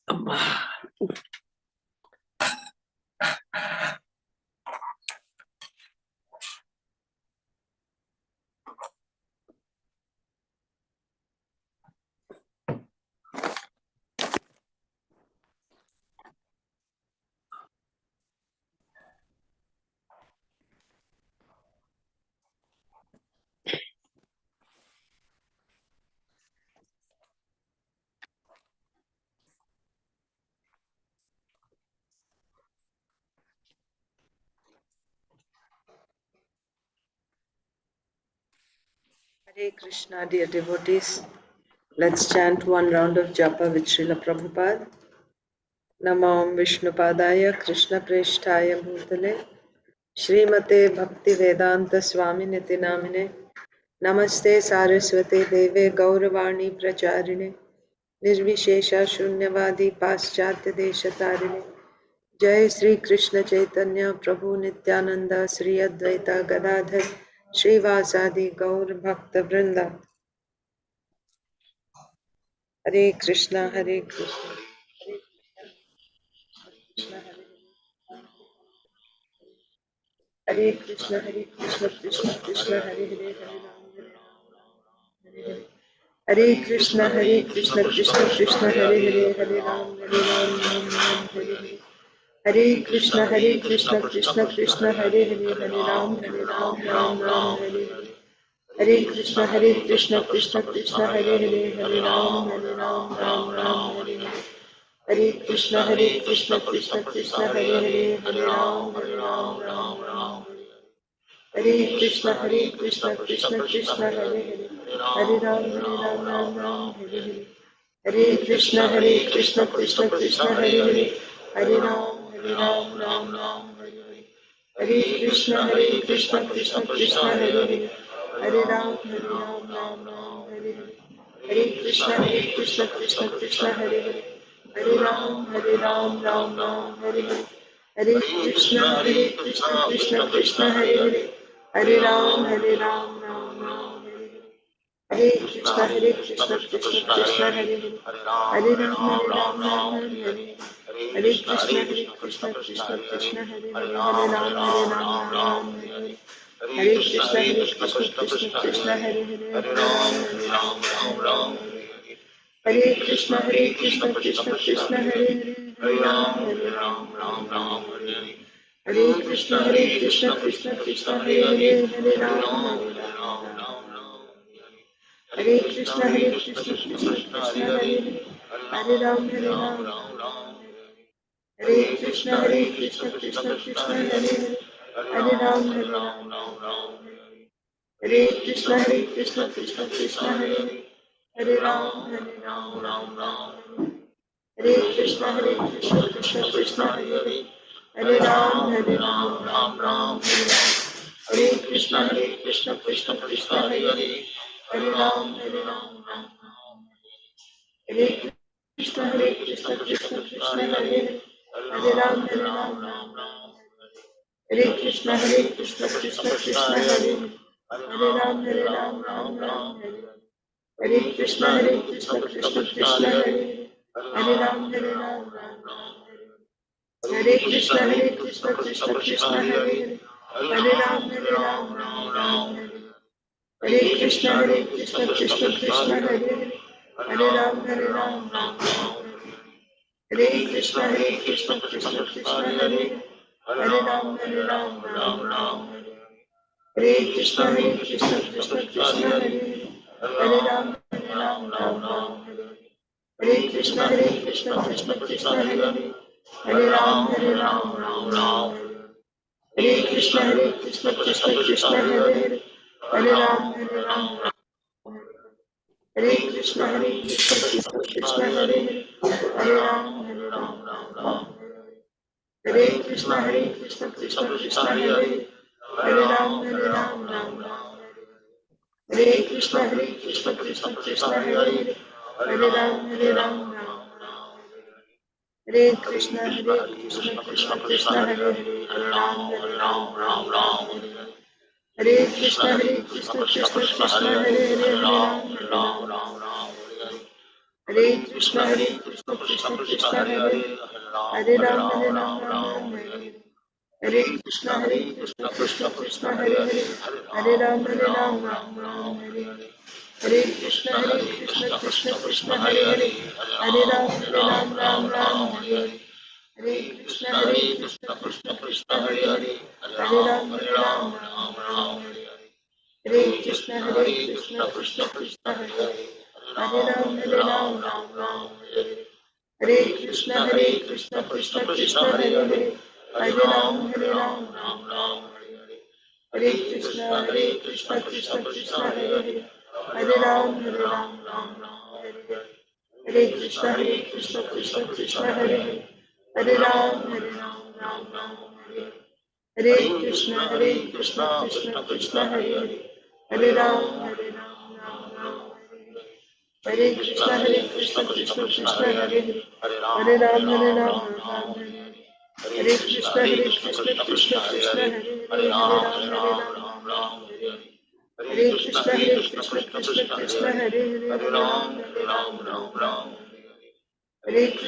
अम्मा Hare Krishna, dear devotees. Let's chant one round of japa with Srila Prabhupada. Namam Vishnupadaya Krishna Preshtaya Bhutale Srimate Bhakti Vedanta Swami Niti Namine Namaste Saraswate Deve Gauravani Pracharine Nirvishesha Shunyavadi Paschatya Deshatarine Jai Sri Krishna Chaitanya Prabhu Nityananda Sri Advaita Gadadhar Srivasadi Gaur Bhakta Vrinda Hare Krishna Hare Krishna Hare Krishna Hare Krishna Krishna Krishna Hare Hare Hare Krishna Hare Krishna Krishna Krishna Hare Hare Hare Ram Ram Ram Hare Hare Hare Krishna Hare Krishna Krishna Krishna Hare Hare Hare Ram Ram Ram Hare Hare Hare Krishna Hare Krishna Krishna Krishna Hare Hare Hare Ram Ram Ram Hare Hare Hare Krishna Hare Krishna Krishna Krishna Hare Hare Hare Ram Ram Hare Krishna Hare Krishna Krishna Krishna Hare Hare Hare Ram Ram Hare Hare Hare Krishna Hare Krishna Krishna Krishna Hare Hare Hare Ram Ram Hare Hare Hare Krishna Hare Krishna Krishna Krishna Hare Hare Hare Ram Ram Hare Hare Hare Krishna Hare Krishna Krishna Krishna Hare Hare Hare Ram Ram Hare Hare Hare Krishna Hare Krishna Krishna Krishna Hare Hare Hare Ram Ram Hare Hare Hare Krishna Hare Krishna Krishna Krishna Hare Hare Hare Ram Hare Hare Hare Krishna Hare Krishna Krishna Krishna Hare Hare Hare Ram Hare Hare Hare Krishna Hare Krishna Krishna Krishna Hare Hare Hare Ram Hare Krishna Hare Krishna Krishna Krishna Hare Hare Hare Ram Hare Hare Krishna Hare Krishna Krishna Krishna Hare Hare Hare Ram Hare Krishna Hare Krishna Krishna Krishna Hare Hare Hare Ram Hare Krishna Hare Krishna Krishna Krishna Hare Hare Hare Ram Hare Krishna Hare Krishna Krishna Krishna Hare Hare Hare Ram Hare Krishna Hare Krishna Krishna Krishna Hare Hare Hare Ram Hare Krishna Hare Krishna Krishna Krishna Hare Hare Hare Ram Hare Krishna Hare Krishna Krishna Krishna Hare Hare Hare Ram Hare Krishna Hare Krishna Krishna Krishna Hare Hare Hare Ram Hare Krishna Hare Krishna Krishna Krishna Hare Hare Hare Ram Hare Krishna Hare Krishna Krishna Krishna Hare Hare Hare Ram Hare Krishna Hare Krishna Krishna Krishna Hare Hare Hare Ram Hare Krishna Hare Krishna Krishna Krishna Hare Hare Hare Ram Hare Krishna Hare Krishna Krishna Krishna Hare Hare Hare Ram Hare Krishna Hare Krishna Krishna Krishna Hare Hare Hare Ram Hare Krishna Hare Krishna Krishna Krishna Hare Hare Hare Ram Hare Krishna Hare Krishna Krishna Krishna Hare Hare Hare Ram Hare Krishna Hare Krishna Krishna Krishna Hare Hare Hare Ram Hare Krishna Hare Krishna Krishna Krishna Hare Hare Hare Ram Hare Krishna Hare Krishna Krishna Krishna Hare Hare Hare Ram Hare Krishna Hare Krishna Krishna Krishna Hare Hare Hare Ram Hare Hare Krishna Krishna Krishna Hare Hare, Hare Ram Ram Hare Hare, Hare Krishna Krishna Krishna Hare Hare, Hare Ram Ram Hare Hare, Hare Krishna Krishna Krishna Hare Hare, Hare Ram Ram Hare Hare, Hare Krishna Krishna Krishna Hare Hare, Hare Ram Ram Hare Hare, Hare Krishna Krishna Krishna Hare Hare, Hare Ram Ram Hare Hare, Hare Krishna Krishna Krishna Hare Hare, Hare Ram Ram Hare Hare, Hare Krishna Krishna Krishna Hare Hare, Hare Ram Hare Hare, Hare Krishna Krishna Krishna Hare Hare, Hare Ram Hare Hare, Hare Krishna Krishna Krishna Hare Hare, Hare Ram Hare Krishna Krishna Krishna Hare Hare, Hare Ram Hare Hare, Hare Krishna Krishna Krishna Hare Hare, Hare Ram Hare Hare, Hare Krishna Krishna Krishna Hare Hare, Hare Ram Hare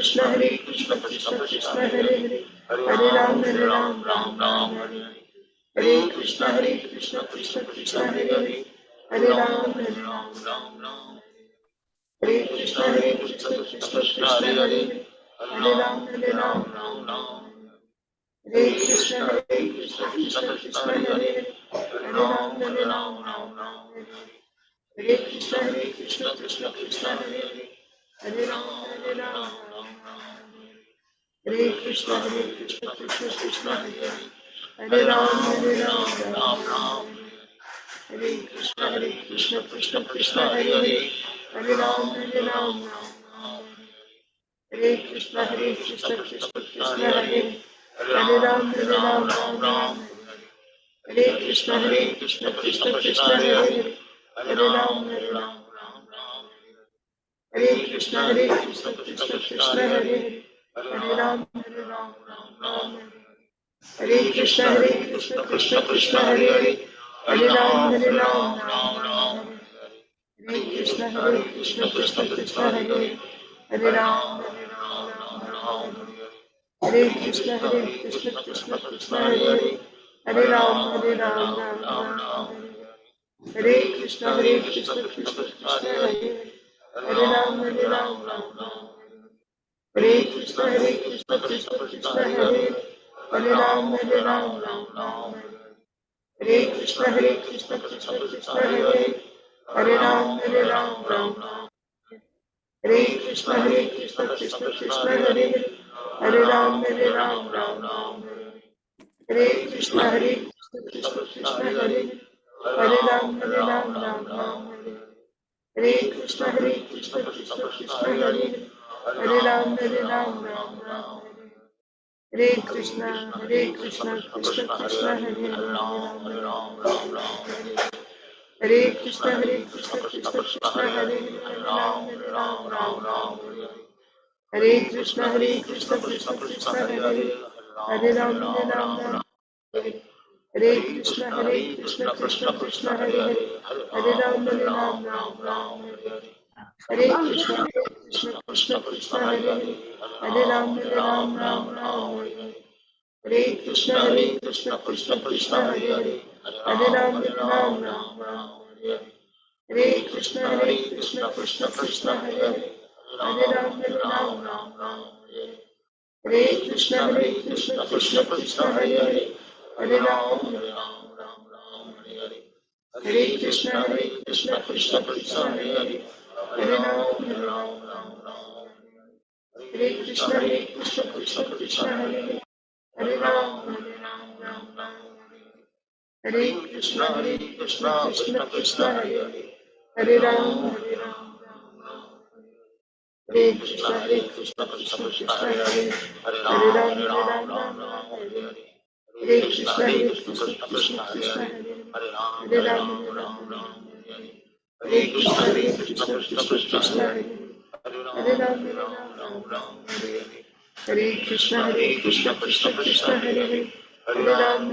Krishna Krishna Krishna Hare Hare, Hare Ram Hare Hare, Hare Krishna Krishna Krishna Hare Hare, Hare Ram Hare Krishna Krishna Krishna Hare Hare, Hare Ram Hare Krishna Krishna Krishna Hare Hare, Hare Ram Hare Krishna Krishna Krishna Hare Hare, Hare Ram Hare Krishna Krishna Krishna Hare Hare, Hare Ram Hare Krishna Krishna Krishna Hare Hare, Hare Ram Hare Krishna Krishna Krishna Hare Hare, Hare Ram Hare Krishna Krishna Krishna Hare Hare, Hare Ram Hare Krishna Krishna Krishna Hare Hare, Hare Ram Hare Krishna Krishna Krishna Hare Hare, Hare Ram Hare Krishna Krishna Krishna Hare Hare, Hare Ram Hare Krishna Krishna Krishna Hare Hare, Hare Ram Hare Krishna Krishna Krishna Hare Hare, Hare Ram Hare Krishna Krishna Krishna Hare Hare, Hare Ram Hare Krishna Krishna Krishna Hare Hare, Hare Ram Hare Krishna Krishna Krishna Hare Hare, Hare Ram Hare Krishna Krishna Krishna Hare Hare, Hare Ram Hare Krishna Krishna Krishna Hare Hare, Hare Ram Hare Krishna Krishna Krishna Hare Hare, Hare Krishna Krishna Krishna Hare Hare, Hare Krishna Krishna Krishna Hare Hare, Hare Ram Hare Krishna Krishna Krishna Hare Hare, Hare Ram Hare Krishna Krishna Krishna Hare Hare, Hare Ram Hare Krishna Krishna Krishna Hare Hare, Hare Ram Hare Krishna Krishna Krishna Hare Hare, Hare Ram Hare Krishna Krishna Krishna Hare Hare, Hare Ram Hare Krishna Krishna Krishna Hare Hare, Hare Ram Hare Krishna Krishna Krishna Hare Hare, Hare Ram Hare Krishna Krishna Krishna Hare Hare, Hare Ram Hare Krishna Krishna Krishna Hare Hare, Hare Ram Hare Krishna Krishna Krishna Hare Hare, Hare Ram Hare Krishna Krishna Krishna Hare Hare, Hare Ram Hare Krishna Krishna Krishna Hare Hare, Hare Ram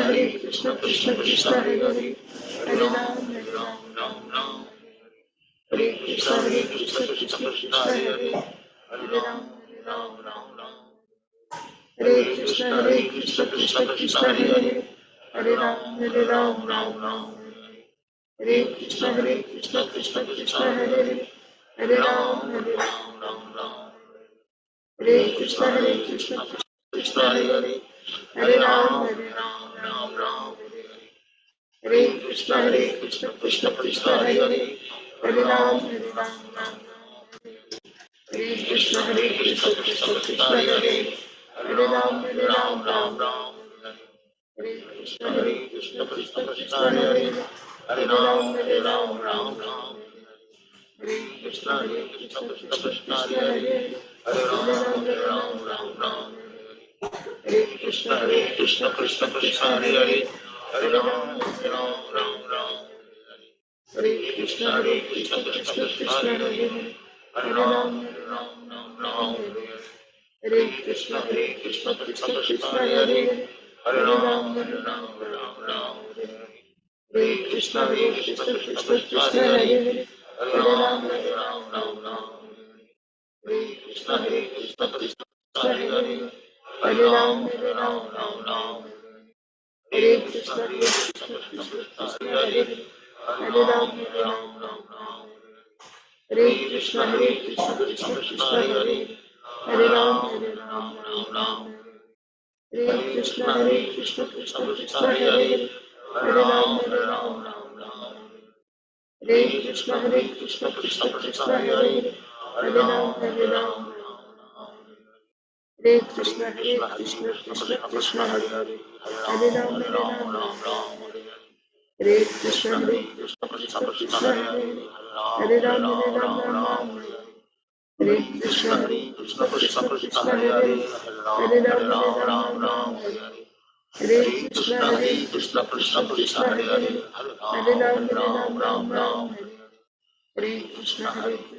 Hare Krishna Krishna Krishna Hare Hare, Hare Ram Krishna Hare Krishna Krishna Krishna Hare Hare Ram Hare Krishna Krishna Krishna Hare Hare Ram Hare Krishna Krishna Krishna Hare Hare Ram Hare Krishna Krishna Krishna Hare Hare Ram Hare Krishna Krishna Krishna Hare Hare Ram Hare Krishna Krishna Krishna Hare Hare Ram Hare Krishna Krishna Krishna Hare Hare Ram Hare Krishna Krishna Krishna Hare Hare Hare Krishna Krishna Krishna Hare Hare Ram Hare Krishna Krishna Krishna Hare Hare Ram Hare Krishna Krishna Krishna Hare Hare Ram Hare Krishna Krishna Krishna Hare Hare Ram Hare Krishna Krishna Krishna Hare Hare Ram Hare Krishna Krishna Krishna Hare Hare Ram Hare Krishna Krishna Krishna Hare Hare Ram Hare Krishna Krishna Krishna Hare Hare Ram Hare Krishna Krishna Krishna Hare Hare Ram Hare Krishna Krishna Krishna Hare Hare Ram Hare Krishna Krishna Krishna Hare Hare Ram Hare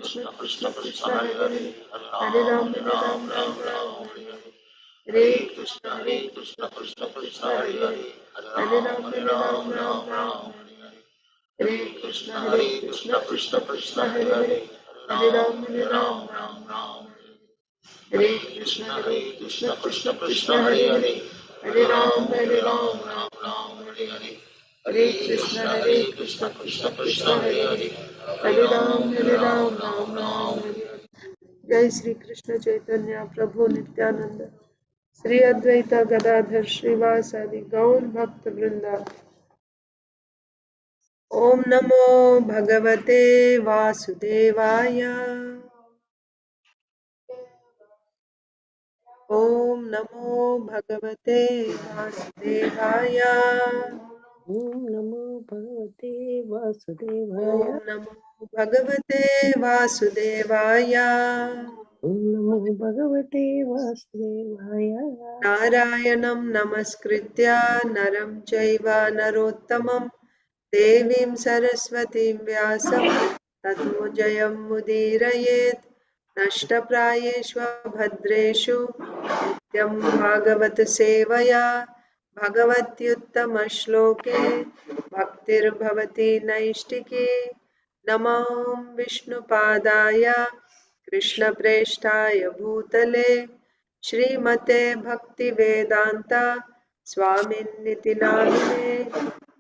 Krishna Krishna Krishna Hare Hare Ram Hare Krishna Krishna Krishna Hare Hare Ram Hare Krishna Krishna Krishna Hare Hare Ram Hare Krishna Krishna Krishna Hare Hare Ram Hare Krishna Krishna Krishna Hare Hare Ram Hare Krishna Krishna Krishna Hare Hare Ram Hare Krishna Krishna Krishna Hare Hare Ram Jai Shri Krishna Chaitanya Prabhu Nityananda Shri Advaita Gadadhar Srivasadi Gaur Bhakta Vrinda Om Namo Bhagavate Vasudevaya Om Namo Bhagavate Vasudevaya Om Namo Bhagavate Vasudevaya. Om Namo Bhagavate Vasudevaya Om Namo Bhagavate Vasudevaya. Narayanam Namaskritya Naram Chaiva Narottamam Devim Saraswatim Vyasam Tato Jayam Mudirayet Nashtaprayeshva Bhadreshu Nityam Bhagavat Sevaya Bhagavatyuttama Shloke Bhaktir Bhavati Naishtike Namam Vishnu Padaya Krishna Preshtaya Bhutale Shrimate Bhakti Vedanta Swaminiti Namine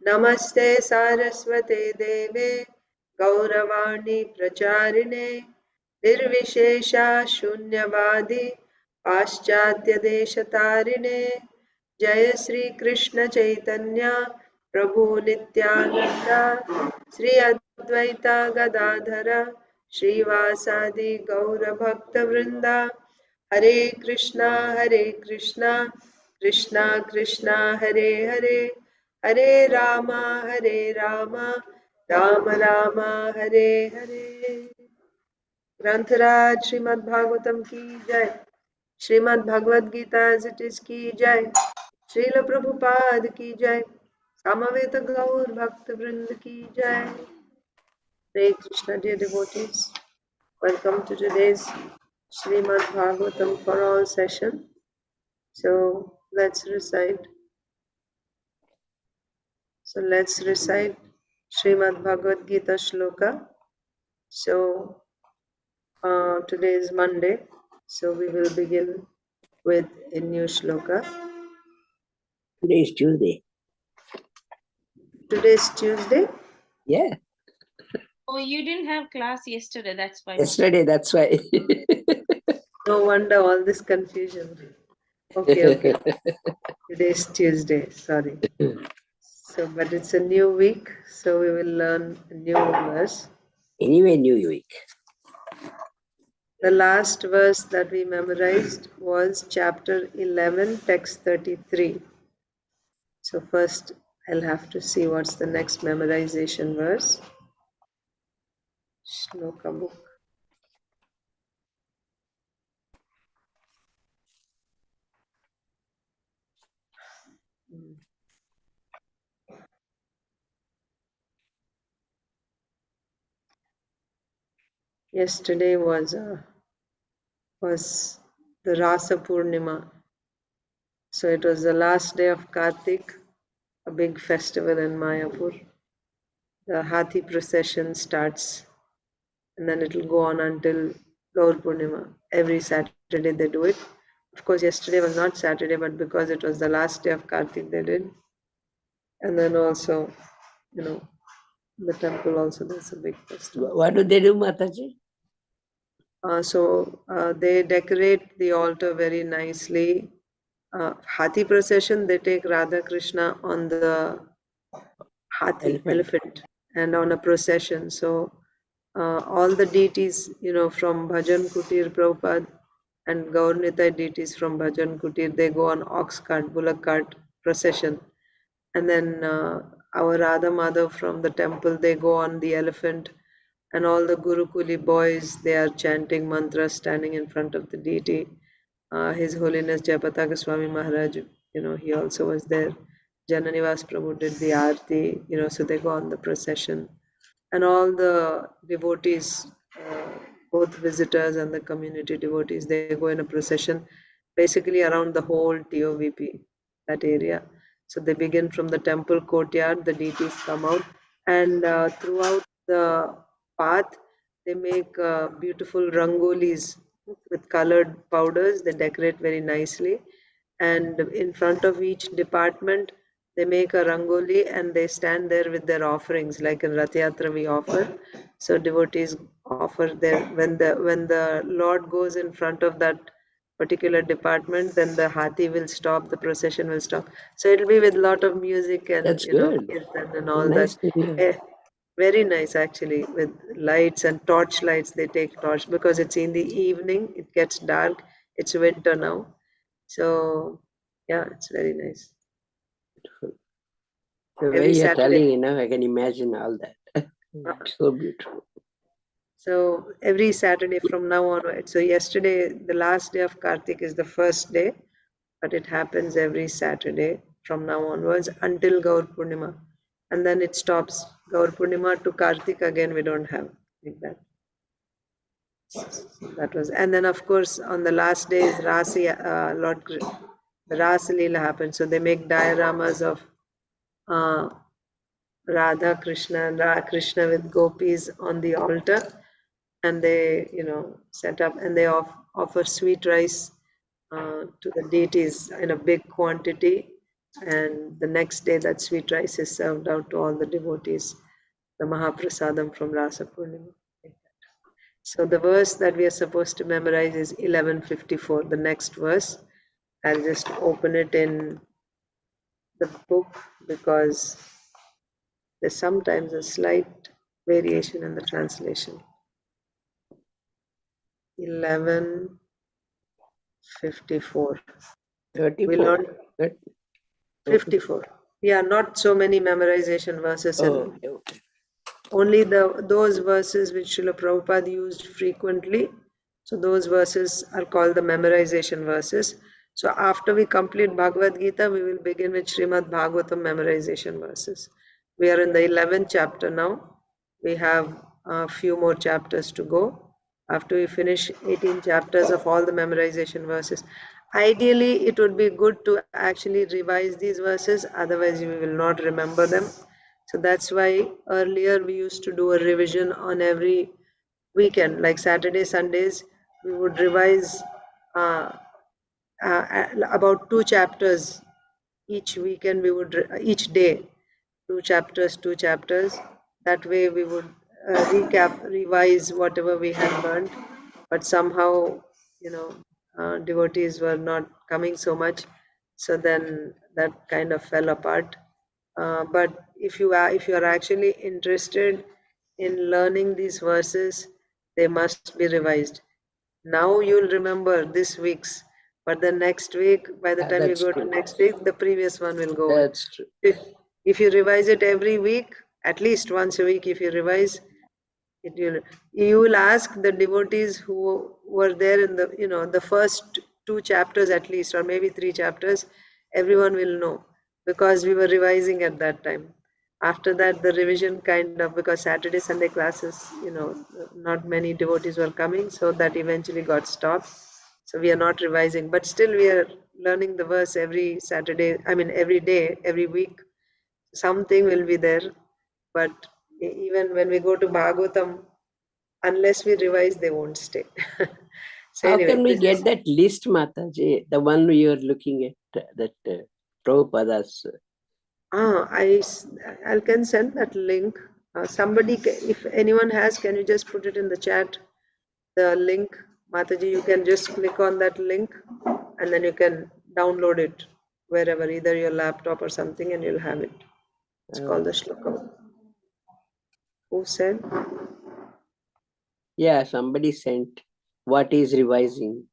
Namaste Saraswate Deve Gauravani Pracharine Nirvishesha Shunyavadi Paschatya Deshatarine Jaya Sri Krishna Chaitanya Prabhu Nityananda Sri Advaita Gadadhara Srivasadi Gaura Bhakta Vrinda Hare Krishna Krishna Krishna Hare Hare Hare Rama Rama Rama Hare Hare ग्रंथराज Shrimad Bhagavatam की जय Srimad Bhagavad Gita as it is की जय श्रील प्रभुपाद की जय समवेत गौर भक्त वृंद की जय हरे Krishna dear devotees welcome to today's Srimad Bhagavatam for all session so let's recite Srimad Bhagavad Gita Sloka So today is Monday, so we will begin with a new shloka. Today is Tuesday. Today is Tuesday. Yeah. Oh, you didn't have class yesterday, that's why. Yesterday, that's why. No wonder all this confusion. Okay. Today is Tuesday, sorry. So, but it's a new week, so we will learn a new verse. Anyway, New Week. The last verse that we memorized was chapter 11, text 33. So first I'll have to see what's the next memorization verse. Sloka book. Yesterday was the Rasa Purnima. So it was the last day of Kartik, a big festival in Mayapur. The Hathi procession starts and then it will go on until Gaur Purnima. Every Saturday they do it. Of course, yesterday was not Saturday, but because it was the last day of Kartik, they did. And then also, the temple also there's a big festival. What do they do, Mataji? So they decorate the altar very nicely. Hathi procession, they take Radha Krishna on the Hathi, elephant, and on a procession. So all the deities, from Bhajan Kutir Prabhupada and Gaurnitai deities from Bhajan Kutir, they go on ox cart, bullock cart procession. And then our Radha Madhav from the temple, they go on the elephant. And all the Gurukuli boys, they are chanting mantras standing in front of the deity. His Holiness Jayapataka Swami Maharaj, he also was there. Jananivas Prabhu did the aarti, so they go on the procession. And all the devotees, both visitors and the community devotees, they go in a procession basically around the whole TOVP, that area. So they begin from the temple courtyard, the deities come out, and throughout the path, they make beautiful rangolis with colored powders. They decorate very nicely. And in front of each department, they make a rangoli and they stand there with their offerings, like in Rath Yatra we offer. So devotees offer their when the Lord goes in front of that particular department, then the Hathi will stop, the procession will stop. So it'll be with a lot of music and That's good. kirtan and all Nice that. to hear. Very nice actually, with lights and torch lights. They take torch because it's in the evening, it gets dark, it's winter now. So yeah, it's very nice. The way Every you're Saturday. telling, I can imagine all that. It's so beautiful. So every Saturday from now on. So yesterday, the last day of Kartik is the first day, but it happens every Saturday from now onwards until Gaur Purnima. And then it stops. Gaur Purnima to Kartik again, we don't have like that. That was, and then of course on the last day is Rasi, the Rasa Leela happens. So they make dioramas of Radha Krishna and Krishna with gopis on the altar, and they set up and they offer sweet rice to the deities in a big quantity, and the next day that sweet rice is served out to all the devotees, the Mahaprasadam from Rasa Purnima. So the verse that we are supposed to memorize is 1154, the next verse. I'll just open it in the book because there's sometimes a slight variation in the translation. 1154. 34. We learned 54. Yeah, not so many memorization verses. Okay. Only those verses which Srila Prabhupada used frequently. So those verses are called the memorization verses. So after we complete Bhagavad Gita, we will begin with Srimad Bhagavatam memorization verses. We are in the 11th chapter now. We have a few more chapters to go. After we finish 18 chapters of all the memorization verses, ideally it would be good to actually revise these verses, otherwise you will not remember them. So that's why earlier we used to do a revision on every weekend, like Saturday, Sundays, we would revise about 2 chapters each weekend. We would each day 2 chapters. That way we would revise whatever we had learned. But somehow, devotees were not coming so much, so then that kind of fell apart. But if you are actually interested in learning these verses, they must be revised. Now you'll remember this week's, but the next week, by the time you That's go to true. next week, the previous one will go away. That's true. If you revise it every week, at least once a week, if you revise it, you will ask the devotees who were there in the first 2 chapters at least, or maybe 3 chapters. Everyone will know, because we were revising at that time. After that, the revision kind of, because Saturday, Sunday classes, not many devotees were coming, so that eventually got stopped. So we are not revising, but still we are learning the verse every Saturday. I mean, every day, every week, something will be there. But even when we go to Bhagavatam, unless we revise, they won't stay. So How anyway, can we get that list, Mataji? The one you're looking at, that Prabhupada's. I can send that link. If anyone has, can you just put it in the chat? The link, Mataji, you can just click on that link, and then you can download it wherever, either your laptop or something, and you'll have it. It's called the Sloka. Who said? Yeah, somebody sent. What is revising?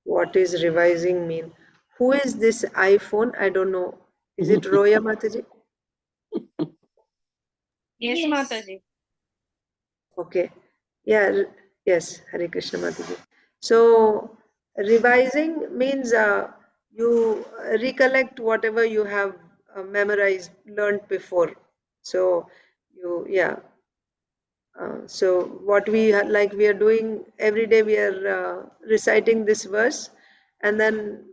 What is revising mean? Who is this iPhone? I don't know. Is it Roya Mataji? Yes, Mataji. Okay. Yeah. Yes. Hare Krishna Mataji. So revising means you recollect whatever you have memorized, learned before. So so what we are doing every day, we are reciting this verse, and then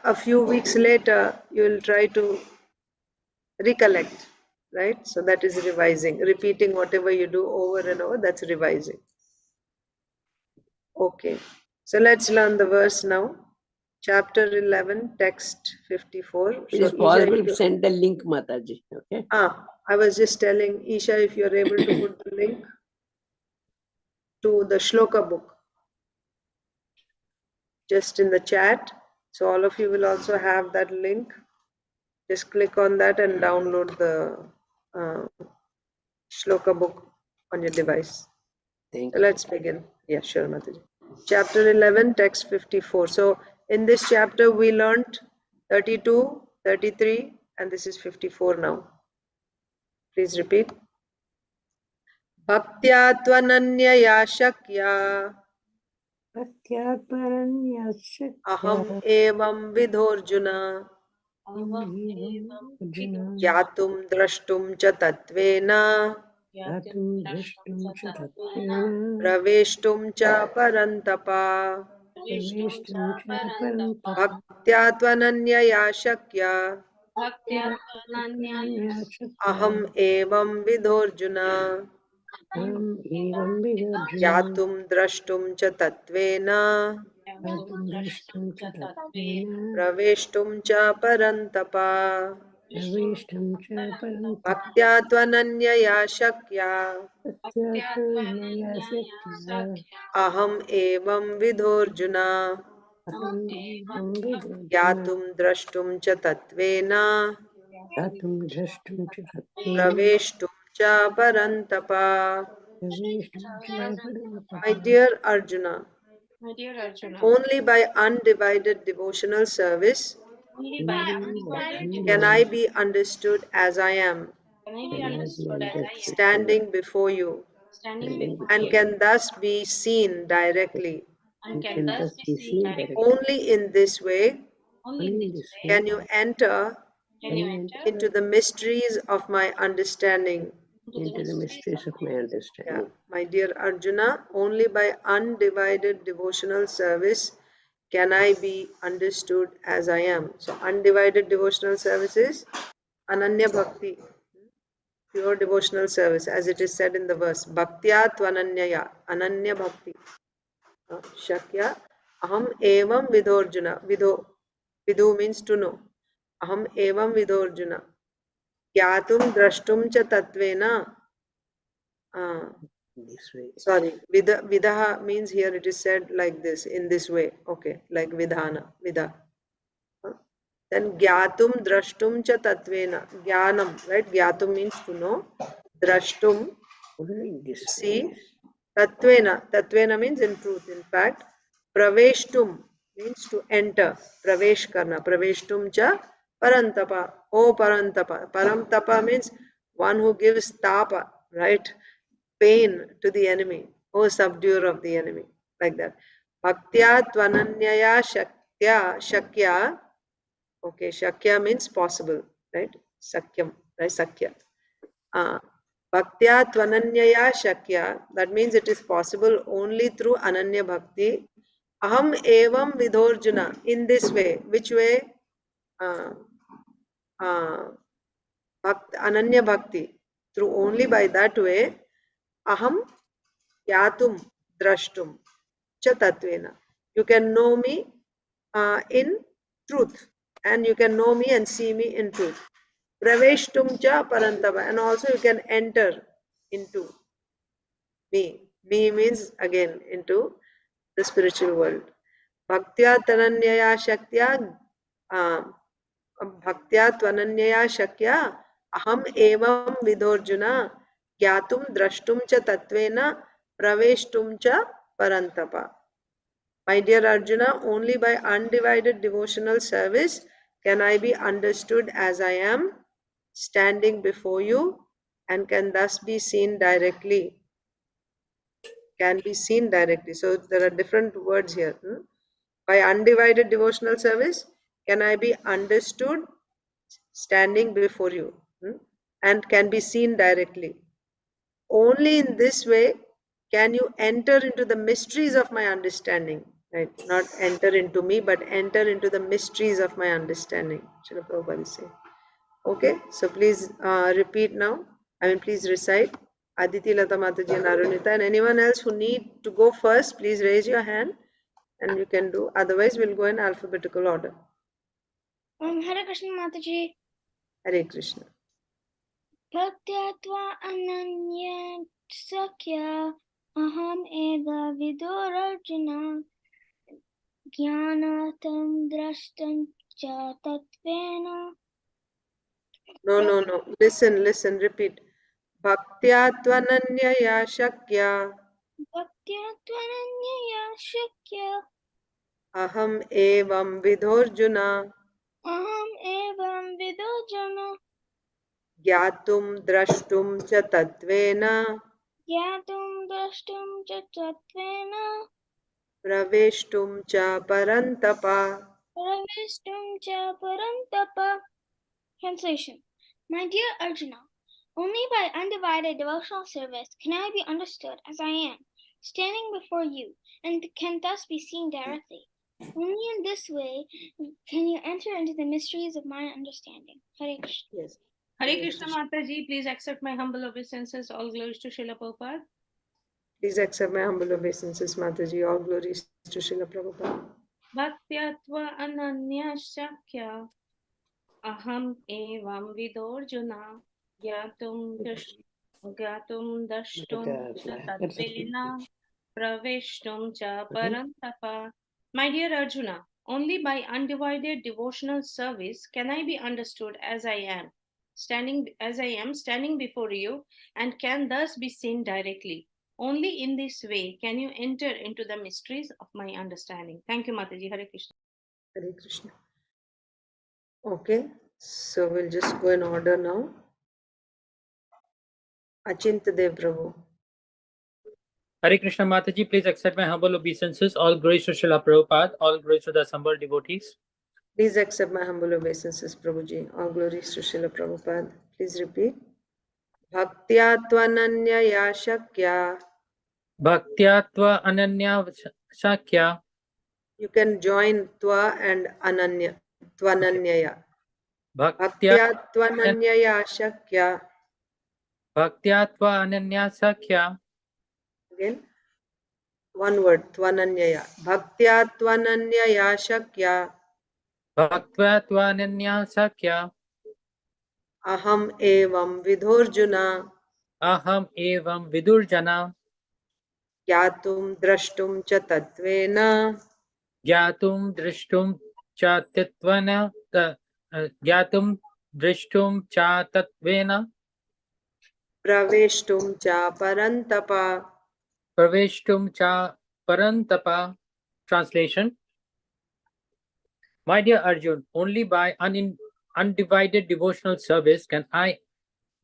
a few weeks later you will try to recollect, right? So that is revising, repeating whatever you do over and over. That's revising. Okay, so let's learn the verse now. Chapter 11, text 54. It So is possible to send the link, Mataji. Okay. I was just telling Isha, if you're able to put the link to the Shloka book just in the chat, so all of you will also have that link. Just click on that and download the Shloka book on your device. Thank So you. let's begin. Yeah, sure, Mataji. Chapter 11, text 54. So in this chapter, we learned 32, 33, and this is 54 now. Please repeat. Bhaktya tvananyaya shakya aham evam vidhorjuna Yatum drashtum cha tatvena praveshtum cha parantapa bhaktya tvananyaya shakya aham evam vidhorjuna yatum drashtum cha tatvena praveshtum cha parantapa bhaktya tvananyaya shakya aham evam vidhorjuna yatum drashtum cha tatvena praveshtum cha parantapa. My dear Arjuna, My dear Arjuna, only by undivided devotional service only by undivided can I devotion be understood as I am, can I be understood as I am, standing before you, standing before and you, can thus be seen directly. and can thus be seen directly. Only in this way Only in this way can you enter can you enter into the mysteries of my understanding. into the mysteries of of my Yeah, understanding. my dear Arjuna, only by undivided devotional service can I be understood as I am. So, undivided devotional service is Ananya Bhakti. pure devotional service, as it is said in the verse, Bhaktya Tvananyaya, Ananya Bhakti. Shakya, Aham Evam Vidorjuna. Vidu means to know. Aham Evam Vidorjuna. Gyatum Drashtum Cha Tatvena. This way. Sorry, Vidaha means here it is said like this, in this way. Okay, like Vidhana, Vida. Then Gyatum Drashtum Cha Tatvena. Gyanam, right? Gyatum means to know. Drashtum, Only this see. way. Tatvena means in truth. In fact, praveshtum means to enter. Pravesh karna. Praveshtum cha parantapa. Oh parantapa. Parantapa means one who gives tapa, right? Pain to the enemy. Oh subduer of the enemy. Like that. Bhaktya tvananyaya shakya. Okay, shakya means possible, right? Sakyam, right? Sakya. Bhaktya tvananyaya shakya, that means it is possible only through ananya bhakti. Aham evam vidorjuna, in this way. Which way? Ananya bhakti. Through only by that way. Aham yatum drashtum cha tatvena. You can know me in truth, and you can know me and see me in truth. Praveshtum cha parantava, and also you can enter into me. Me means again into the spiritual world. Bhaktya tananyaya shaktya, bhaktya tvananyaya shakya, aham evam vidorjuna, gyatum drashtum cha tatvena, praveshtum cha parantapa. My dear Arjuna, only by undivided devotional service can I be understood as I am, standing before you, and can thus be seen directly. Can be seen directly. So there are different words here. By undivided devotional service, can I be understood standing before you, and can be seen directly. Only in this way can you enter into the mysteries of my understanding. Right? Not enter into me, but enter into the mysteries of my understanding. Srila Prabhupada is saying. Okay, so please repeat now. Please recite. Aditi, Lata Mataji and Arunita, and anyone else who need to go first, please raise your hand and you can do. Otherwise, we'll go in alphabetical order. Hare Krishna Mataji. Hare Krishna. Bhaktya tva ananya sakya aham eva vidorarjuna jnanatam drashtam cha tatvena. No. Listen, repeat. Bhaktya tvananyaya shakya. Bhaktya tvananyaya shakya Aham evam vidorjuna. aham evam vidorjuna Gyatum drashtum cha tatvena. Gyatum drashtum cha tatvena Praveshtum cha parantapa. pravishtum cha parantapa. Translation. My dear Arjuna, only by undivided devotional service can I be understood as I am, standing before you, and can thus be seen directly. Only in this way can you enter into the mysteries of my understanding. Hare Krishna. Yes. Hare Krishna Mataji, please accept my humble obeisances. All glories to Srila Prabhupada. Please accept my humble obeisances, Mataji. All glories to Srila Prabhupada. Bhaktyatva ananya shakya aham evam vidorjuna gyatum dashtum tatvena praveshtum cha parantapa. My dear Arjuna, only by undivided devotional service can I be understood as I am, standing before you, and can thus be seen directly. Only in this way can you enter into the mysteries of my understanding. Thank you, Mataji. Hare Krishna. Hare Krishna. Okay, so we'll just go in order now. Achintadev Prabhu. Hare Krishna Mataji, please accept my humble obeisances. All glories to Srila Prabhupada, all glories to the assembled devotees. Please accept my humble obeisances, Prabhuji. All glories to Srila Prabhupada. Please repeat. Bhaktya tvananyaya shakya. Bhaktya tva ananya shakya. You can join tva and ananya. Tvananyaya. Bhaktya Bhaktya tvananyaya shakya. Bhaktya tva ananya sakya. Again, one word, tvananyaya. Bhaktya tvananyaya shakya. Bhaktya tva ananya sakya. Aham evam vidhorjuna. Aham evam vidurjana. Gyatum drashtum cha tatvena. Gyatum drishtum cha tatvena. Gyatum drishtum cha tatvena. Praveshtum cha parantapa. Praveshtum cha parantapa. Translation. My dear Arjun, only by undivided devotional service can I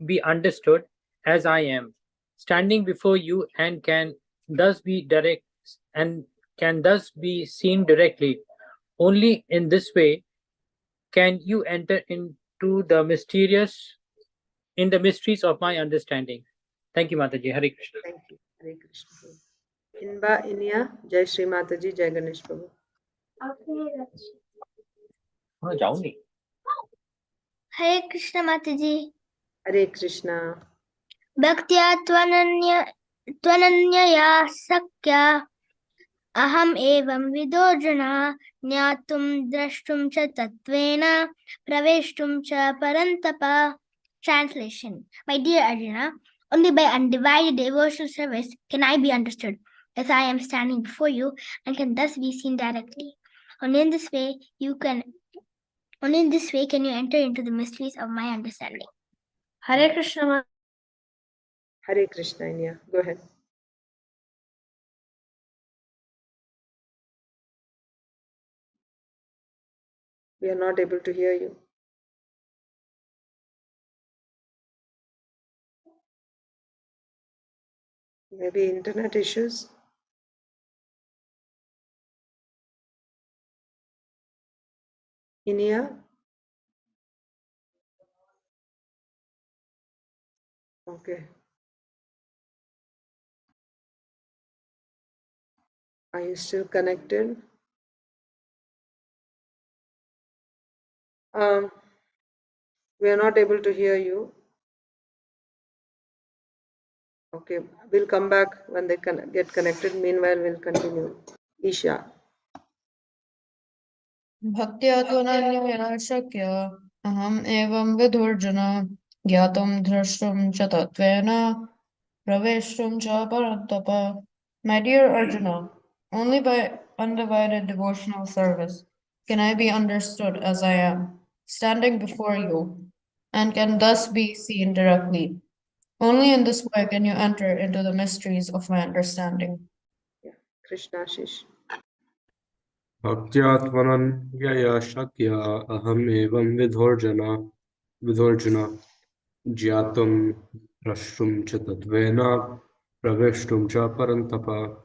be understood as I am, standing before you, and can thus be direct and can thus be seen directly. Only in this way can you enter into the mysteries of my understanding. Thank you, Mataji. Hare Krishna. Thank you. Hare Krishna. Inba, Inya, Jai Shri Mataji, Jai Ganesh Prabhu. Hare Krishna Mataji. Hare Krishna. Bhaktya tvananyaya sakya. Aham evam vidojana jnatum drashtum cha tatvena praveshtum cha parantapa. Translation. My dear Arjuna, only by undivided devotional service can I be understood, as I am standing before you and can thus be seen directly. Only in this way can you enter into the mysteries of my understanding. Hare Krishna. Hare Krishna, Inya. Go ahead. We are not able to hear you. Maybe internet issues. Inya? Okay. Are you still connected? We are not able to hear you. Okay, we'll come back when they get connected. Meanwhile, we'll continue. Isha. Bhaktya tvananyaya shakya aham evam vidurjana gyatum drashtum cha tatvena praveshtum cha parantapa. My dear Arjuna, only by undivided devotional service can I be understood as I am, standing before you, and can thus be seen directly. Only in this way can you enter into the mysteries of my understanding. Yeah. Krishna Shish. Bhaktya tvananyaya shakya aham evam vidhorjana jyatum drashtum cha tatvena praveshtum cha parantapa.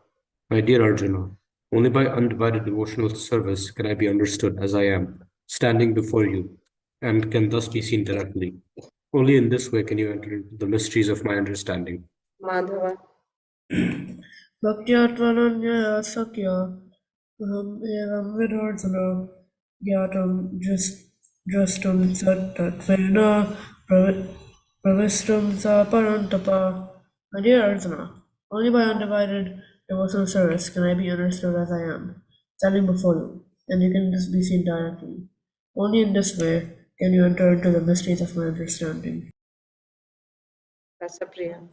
My dear Arjuna, only by undivided devotional service can I be understood as I am, standing before you, and can thus be seen directly. Only in this way can you enter into the mysteries of my understanding. Madhava. Bhaktya tvananyaya shakya aham evam vidurjana gyatum drashtum tatvena praveshtum cha parantapa. My dear Arjuna, only by undivided devotional service can I be understood as I am, standing before you, and you can just be seen directly. Only in this way can you enter into the mysteries of my understanding. Rasapriya.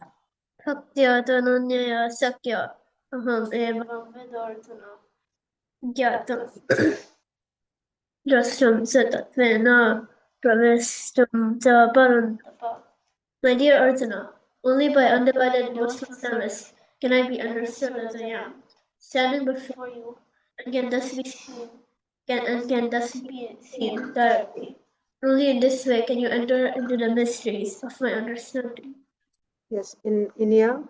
Bhaktya tvananyaya sakya aham evam vidorjana gyatam drashtum cha tatvena praveshtum cha parantapa. My dear Arjuna, only by undivided devotional service can I be understood as I am, standing before you, and can thus be seen directly. Only in this way can you enter into the mysteries of my understanding. Yes, in Inya.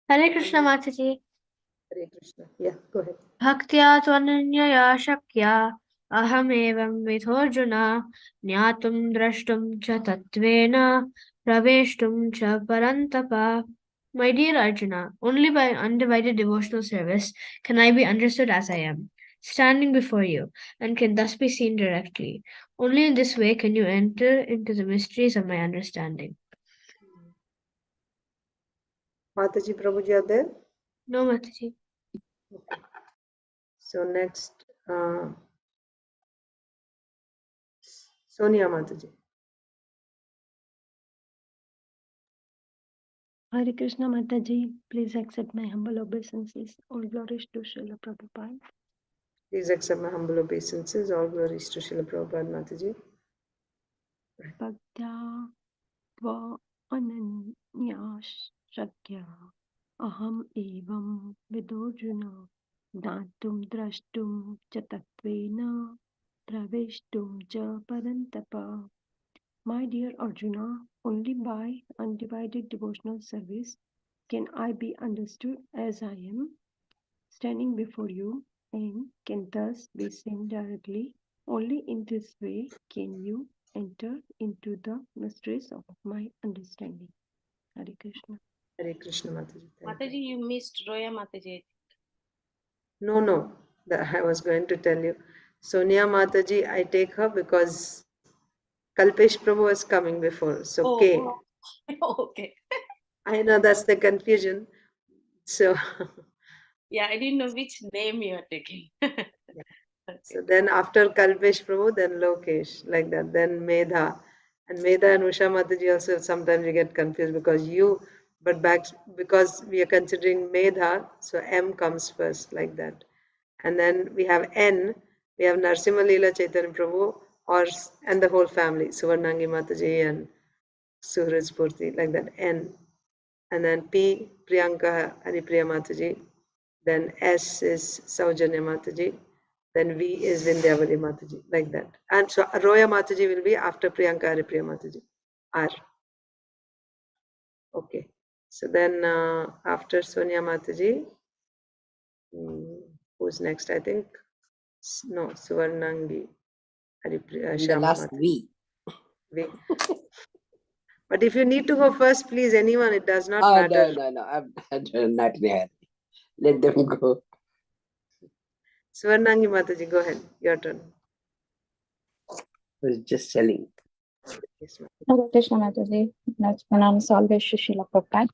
Hare Krishna Mataji. Hare Krishna. Yeah, go ahead. Bhaktya tvananyaya shakya aham evam vidhorjuna jnatum drashtum cha tatvena praveshtum cha parantapa. My dear Arjuna, only by undivided devotional service can I be understood as I am, standing before you, and can thus be seen directly. Only in this way can you enter into the mysteries of my understanding. Mataji, Prabhuji are there? No, Mataji. So next, Sonia Mataji. Hare Krishna Mataji, please accept my humble obeisances. All glories to Srila Prabhupada. Please accept my humble obeisances. All glories to Srila Prabhupada Mataji. Bhaktya tva ananya shakya aham evam vidurjuna datum drashtum cha tatvena praveshtum cha parantapa. My dear Arjuna, only by undivided devotional service can I be understood as I am, standing before you, and can thus be seen directly. Only in this way can you enter into the mysteries of my understanding. Hare Krishna. Hare Krishna Mataji. Thank you. Mataji, you missed Roya Mataji. No. I was going to tell you. Sonia Mataji, I take her because Kalpesh Prabhu was coming before. So K. Okay. I know that's the confusion. So Yeah, I didn't know which name you are taking. Okay. So then after Kalpesh Prabhu, then Lokesh, like that. Then Medha. And Medha and Usha Mataji also sometimes you get confused because because we are considering Medha, so M comes first, like that. And then we have N, we have Narsimha Leela Chaitanya Prabhu, and the whole family, Suvarnangi Mataji and Suraj Purti, like that, N. And then P, Priyanka Haripriya Mataji. Then S is Saujanya Mataji. Then V is Vindhyavali Mataji, like that. And so Roya Mataji will be after Priyanka Haripriya Mataji. R. Okay. So then after Sonia Mataji, who's next? I think, no, Suvarnangi Haripriya And the Shama last Mataji. V. But if you need to go first, please, anyone, it does not matter. No. I'm not there. Let them go. Suvarnangi Mataji, go ahead. Your turn. I was just telling. Yes, ma'am. Hare Krishna Mataji. Let's pronounce always Srila Prabhupada.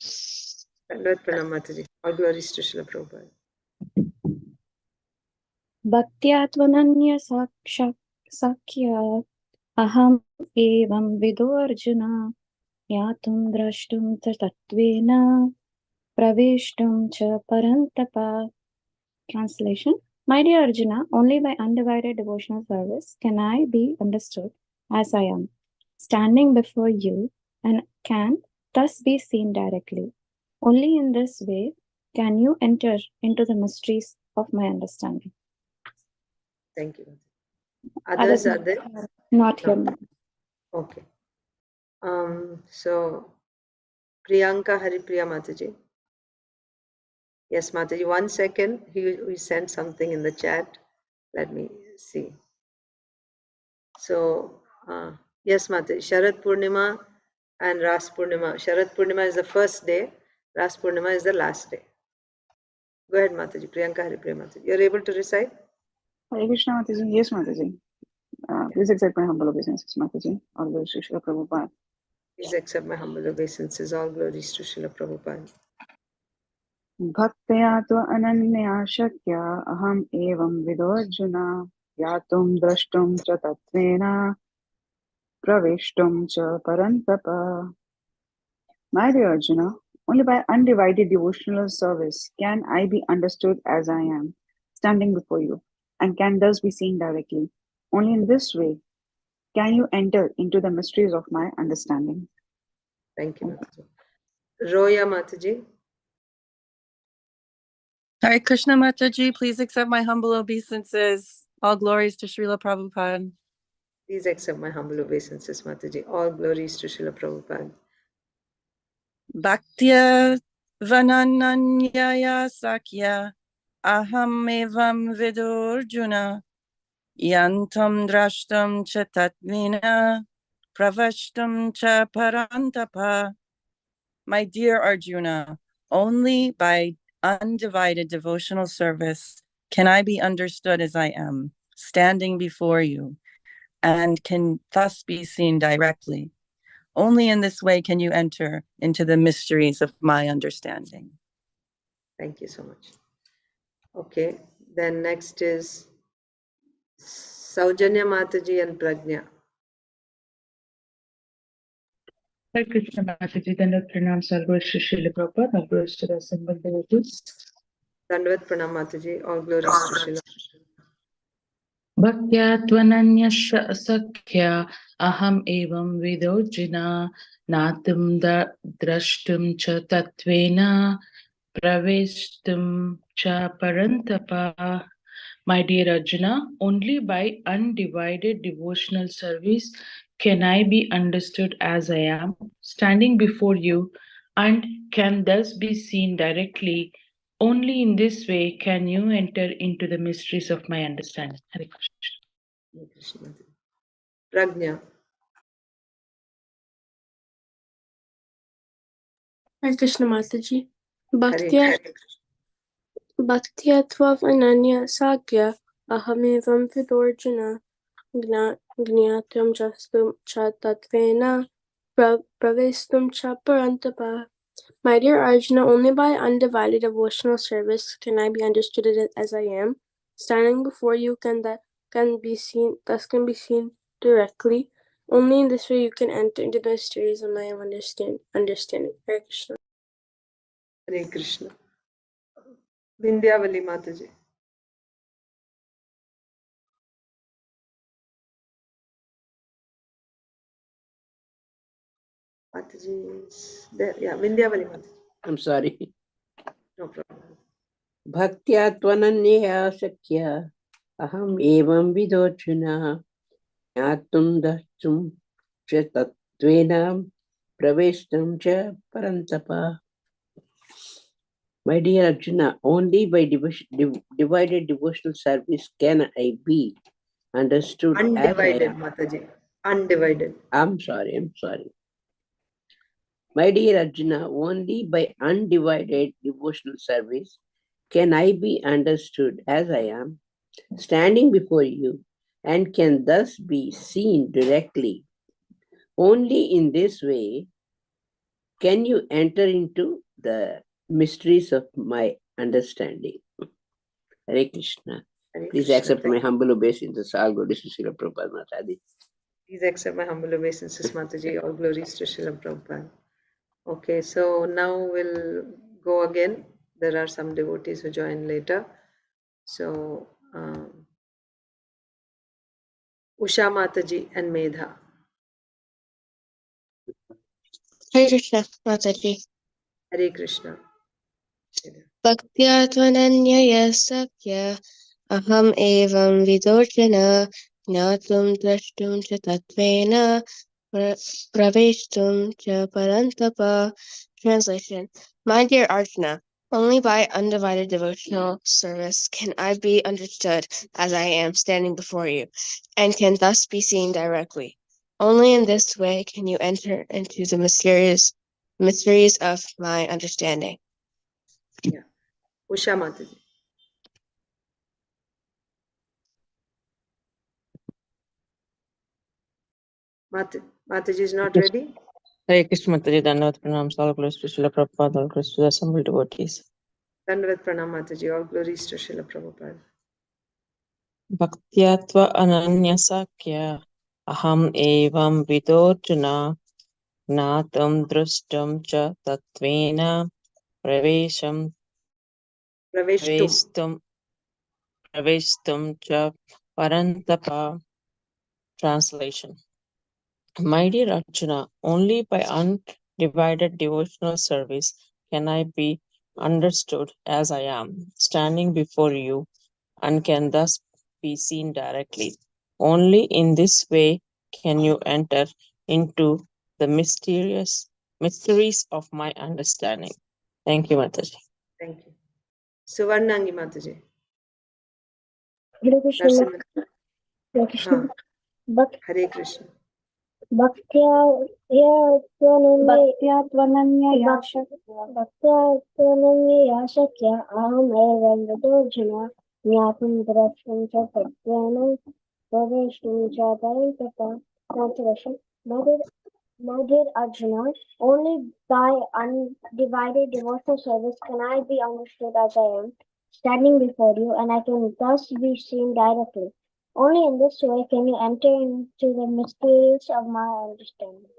Dandavad Pranam Mataji. All glories to Srila Prabhupada. Bhaktya tvananya sakya aham evam vidorjuna yatum drashtum tatvena praveshtum cha parantapa. Translation. My dear Arjuna, only by undivided devotional service can I be understood as I am, standing before you, and can thus be seen directly. Only in this way can you enter into the mysteries of my understanding. Thank you. Others are there? Not here. Okay. So Priyanka Haripriya Mataji. Yes, Mataji, 1 second. He sent something in the chat. Let me see. So, yes, Mataji, Sharad Purnima and Ras Purnima. Sharad Purnima is the first day. Ras Purnima is the last day. Go ahead, Mataji. Priyanka Haripriya Mataji. You're able to recite? Hare Krishna Mataji. Yes, Mataji. Please accept my humble obeisances, Mataji. All glories to Srila Prabhupada. Please accept my humble obeisances. All glories to Srila Prabhupada. Bhaktya tva ananya shakya aham evam vidorjuna yatum drashtum cha tatvena praveshtum cha parantapa. My dear Arjuna, only by undivided devotional service can I be understood as I am, standing before you, and can thus be seen directly. Only in this way can you enter into the mysteries of my understanding. Thank you, Mataji. Roya Mataji. Hare Krishna Mataji, please accept my humble obeisances. All glories to Srila Prabhupada. Please accept my humble obeisances, Mataji. All glories to Srila Prabhupada. Bhaktya vanananyaya sakya aham evam vidurjuna yantam drashtam cha tatvina pravashtam cha parantapa. My dear Arjuna, only by undivided devotional service can I be understood as I am, standing before you, and can thus be seen directly. Only in this way can you enter into the mysteries of my understanding. Thank you so much. Okay, then next is Saujanya Mataji and Prajna. Hare Krishna Mataji, Dandavat Pranam, Salguru Shri Srila Prabhupada, all glories to the assembled devotees. Dandavat Pranam Mataji, all glories to Srila. Bhaktya Tvananya Sakya Aham Evam Vidojina Natum Drashtum Cha Tatvena Praveshtum Cha Parantapa. My dear Arjuna, only by undivided devotional service can I be understood as I am, standing before you, and can thus be seen directly. Only in this way can you enter into the mysteries of my understanding. Hare Krishna. Hare Krishna. Prajna. Hare Krishna Mataji. Hare Bhaktya Tvav Ananya Sakya Ahamevam Vidorjana Gnatyam Jastum Cha Tatvena Pravestum Cha Parantapa. My dear Arjuna, only by undivided devotional service can I be understood as I am. Standing before you thus can be seen directly. Only in this way you can enter into the mysteries of my understanding. Hare Krishna. Hare Krishna. Vindhyavali Mataji. Mataji is there. Yeah, Vindhyavali Mataji. I'm sorry. No problem. Bhaktya Tvananya Sakya Aham Evam Vidojina Natum Dastum Cha Tatvena Praveshtam Cha Parantapa. My dear Arjuna, only by divided devotional service can I be understood Undivided, as I am. Mataji. Undivided. I'm sorry. My dear Arjuna, only by undivided devotional service can I be understood as I am, standing before you, and can thus be seen directly. Only in this way can you enter into the mysteries of my understanding. Hare Krishna. Hare Please Krishna. accept my humble obeisances. All good to Srila Prabhupada Mataji. Please accept my humble obeisances, Mataji. All glories to Srila Prabhupada. Okay, so now we'll go again. There are some devotees who join later. So, Usha Mataji and Medha. Hare Krishna Mataji. Hare Krishna. Bhaktya Tvananya Sakya Aham Evam Vidorjana Gnatum Drashtum Cha Tatvena Praveshtum Cha Parantapa. Translation. My dear Arjuna, only by undivided devotional service can I be understood as I am standing before you, and can thus be seen directly. Only in this way can you enter into the mysteries of my understanding. Yeah. Usha Mataji. Mataji is not ready? Hare Krishna Mataji, Dandavat Pranam, all glories to Srila Prabhupada, all glories to the assembled devotees. Dandavat Pranam Mataji, all glories to Srila Prabhupada. Bhaktyatva ananyasakya aham evam vidorjuna natam drustam cha tatvena praveshtum cha parantapa. Translation. My dear Arjuna, only by undivided devotional service can I be understood as I am, standing before you, and can thus be seen directly. Only in this way can you enter into the mysteries of my understanding. Thank you, Mataji. Thank you. Suvarnangi Mataji. Hare Krishna. Narasimha. Hare Krishna. Hare Krishna. Bhaktya Tvananya Yashakya Aham Evam Vidorjana ज्ञातुं द्रष्टुं च तत्त्वेन प्रवेष्टुं च परन्तप. Translation. My dear Arjuna, only by undivided devotional service can I be understood as I am, standing before you, and I can thus be seen directly. Only in this way can you enter into the mysteries of my understanding.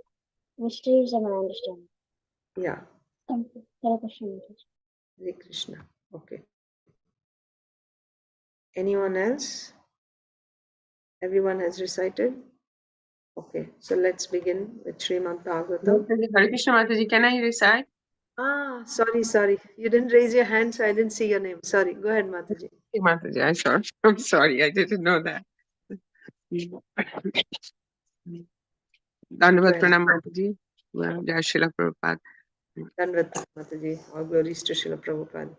Mysteries of my understanding. Yeah. Thank you. Hare Krishna. Mataji. Hare Krishna. Okay. Anyone else? Everyone has recited? Okay, so let's begin with Srimad Bhagavatam. Hare Krishna Mataji, can I recite? Ah, sorry. You didn't raise your hand, so I didn't see your name. Sorry. Go ahead, Mataji. Hey, Mataji, I'm sorry, I didn't know that. Dandavat Pranam Mataji. Well, Jai Srila Prabhupada. Dandavat Mataji. All glories to Srila Prabhupada.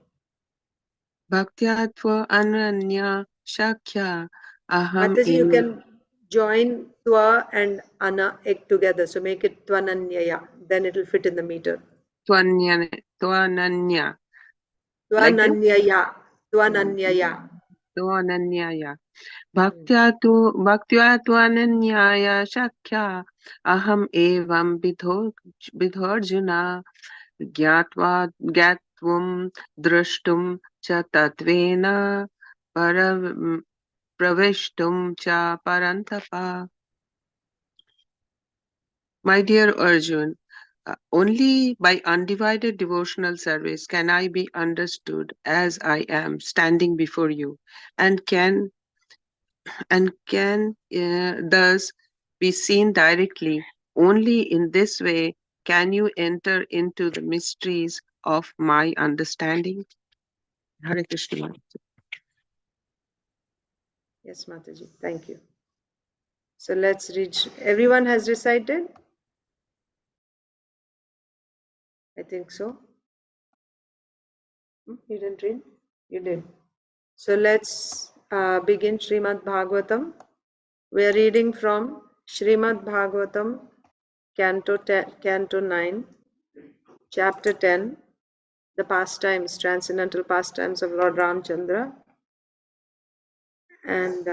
Bhaktya Tva Ananya Shakya Aham Mataji, you Eva can join Twa and Ana egg together. So make it Twananyaya. Then it will fit in the meter. Twananya. Like this? Twananyaya. Twananyaya. Twananyaya. Bhaktya Twananyaya Shakya Aham Evam Vidhorjuna ज्ञात्वं द्रष्टुं च तत्त्वेन प्रवेष्टुं च परन्तप. My dear Arjun, only by undivided devotional service can I be understood as I am standing before you, and can thus be seen directly. Only in this way can you enter into the mysteries of my understanding. Hare Krishna. Yes, Mataji. Thank you. So let's read. Everyone has recited? I think so. You didn't read? You did. So let's begin Srimad Bhagavatam. We are reading from Srimad Bhagavatam, Canto 9, Chapter 10, the pastimes, transcendental pastimes of Lord Ramchandra. And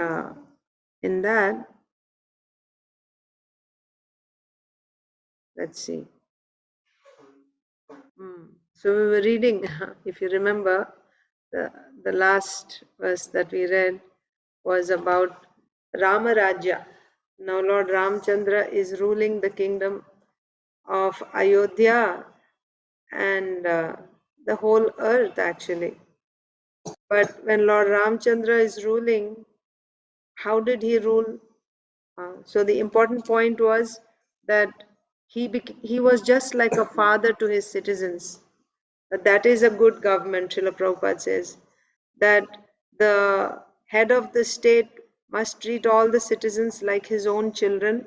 in that, let's see. So we were reading, if you remember, the last verse that we read was about Rama Rajya. Now Lord Ramchandra is ruling the kingdom of Ayodhya and the whole earth actually. But when Lord Ramchandra is ruling, how did he rule? So the important point was that he was just like a father to his citizens. That is a good government, Srila Prabhupada says, that the head of the state must treat all the citizens like his own children.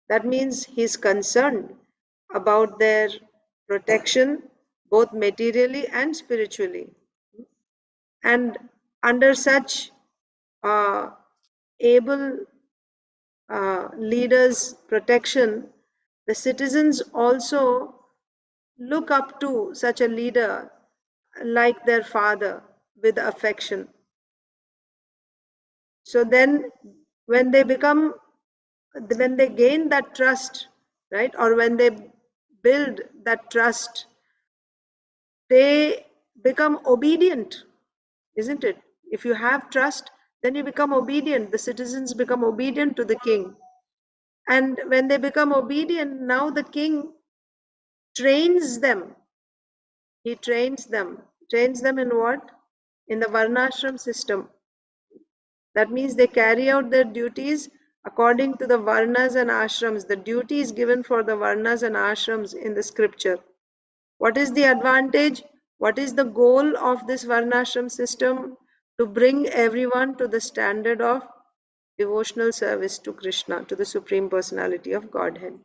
That means he's concerned about their protection, both materially and spiritually. And under such able leaders' protection, the citizens also look up to such a leader like their father with affection. So then when they gain that trust, right, or when they build that trust, they become obedient, isn't it? If you have trust, then you become obedient. The citizens become obedient to the king. And when they become obedient, now the king trains them. He trains them. Trains them in what? In the Varnashram system. That means they carry out their duties according to the Varnas and Ashrams, the duties given for the Varnas and Ashrams in the scripture. What is the advantage? What is the goal of this Varnashram system? To bring everyone to the standard of devotional service to Krishna, to the Supreme Personality of Godhead.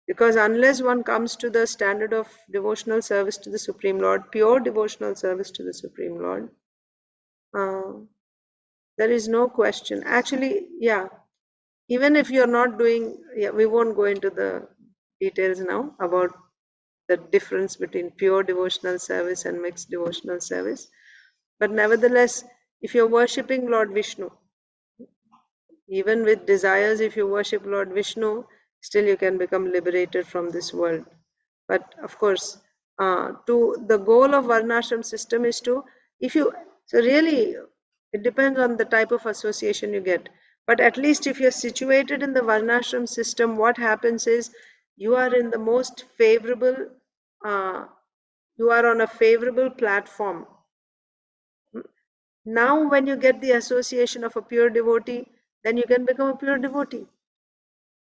Because unless one comes to the standard of devotional service to the Supreme Lord, pure devotional service to the Supreme Lord, there is no question. Actually, yeah, even if you're not doing, we won't go into the details now about the difference between pure devotional service and mixed devotional service. But nevertheless, if you're worshipping Lord Vishnu, even with desires, if you worship Lord Vishnu, still you can become liberated from this world. But of course, to the goal of Varnashram system is to, if you, so really, it depends on the type of association you get. But at least if you're situated in the Varnashram system, what happens is you are in the most favorable, you are on a favorable platform. Now, when you get the association of a pure devotee, then you can become a pure devotee.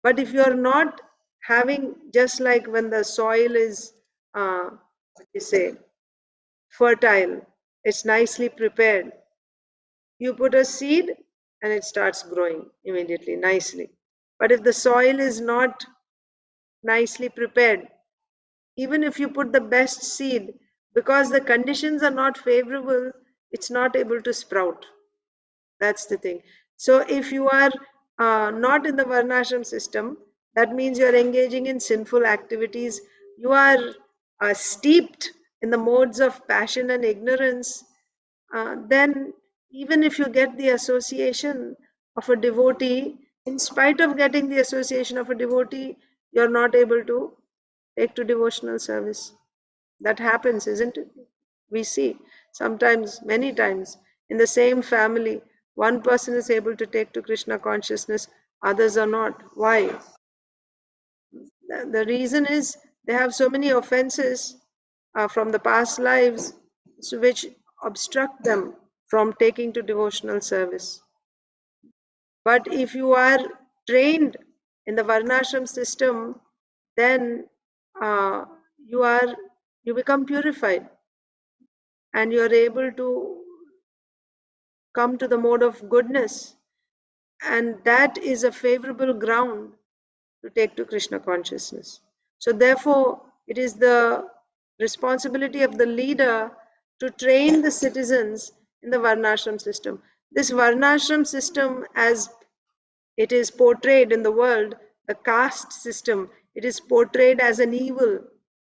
But if you are not having, just like when the soil is, what you say, fertile, it's nicely prepared. You put a seed and it starts growing immediately, nicely. But if the soil is not nicely prepared, even if you put the best seed, because the conditions are not favorable, it's not able to sprout. That's the thing. So if you are not in the Varnashram system, that means you are engaging in sinful activities. You are steeped in the modes of passion and ignorance. Then even if you get the association of a devotee, in spite of getting the association of a devotee, you're not able to take to devotional service. That happens, isn't it? We see sometimes, many times, in the same family, one person is able to take to Krishna consciousness, others are not. Why? The reason is they have so many offenses from the past lives, which obstruct them from taking to devotional service. But if you are trained in the Varnashram system, then uh, you become purified and you are able to come to the mode of goodness, and that is a favorable ground to take to Krishna consciousness. So therefore it is the responsibility of the leader to train the citizens in the Varnashram system. This Varnashram system, as it is portrayed in the world, the caste system, it is portrayed as an evil,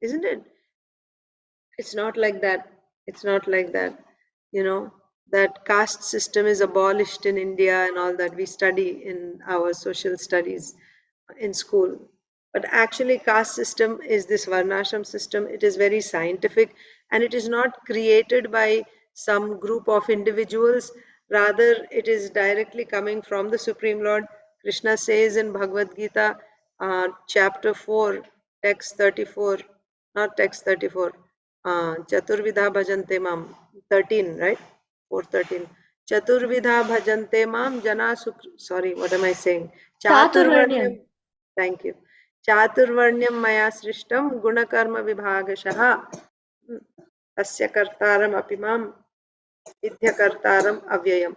isn't it? It's not like that. It's not like that. You know, that caste system is abolished in India and all that we study in our social studies in school. But actually, caste system is this Varnashram system. It is very scientific and it is not created by some group of individuals. Rather, it is directly coming from the Supreme Lord. Krishna says in Bhagavad Gita, chapter 4, text 34, not text 34, Chaturvidha bhajante mam, 13, right? 413. Chaturvidha bhajante mam jana sorry, what am I saying? Chaturvarnyam. Thank you. Chaturvarnyam maya srishtam gunakarma vibhagashah tasya kartaram apimam vidhyakartaram avyayam.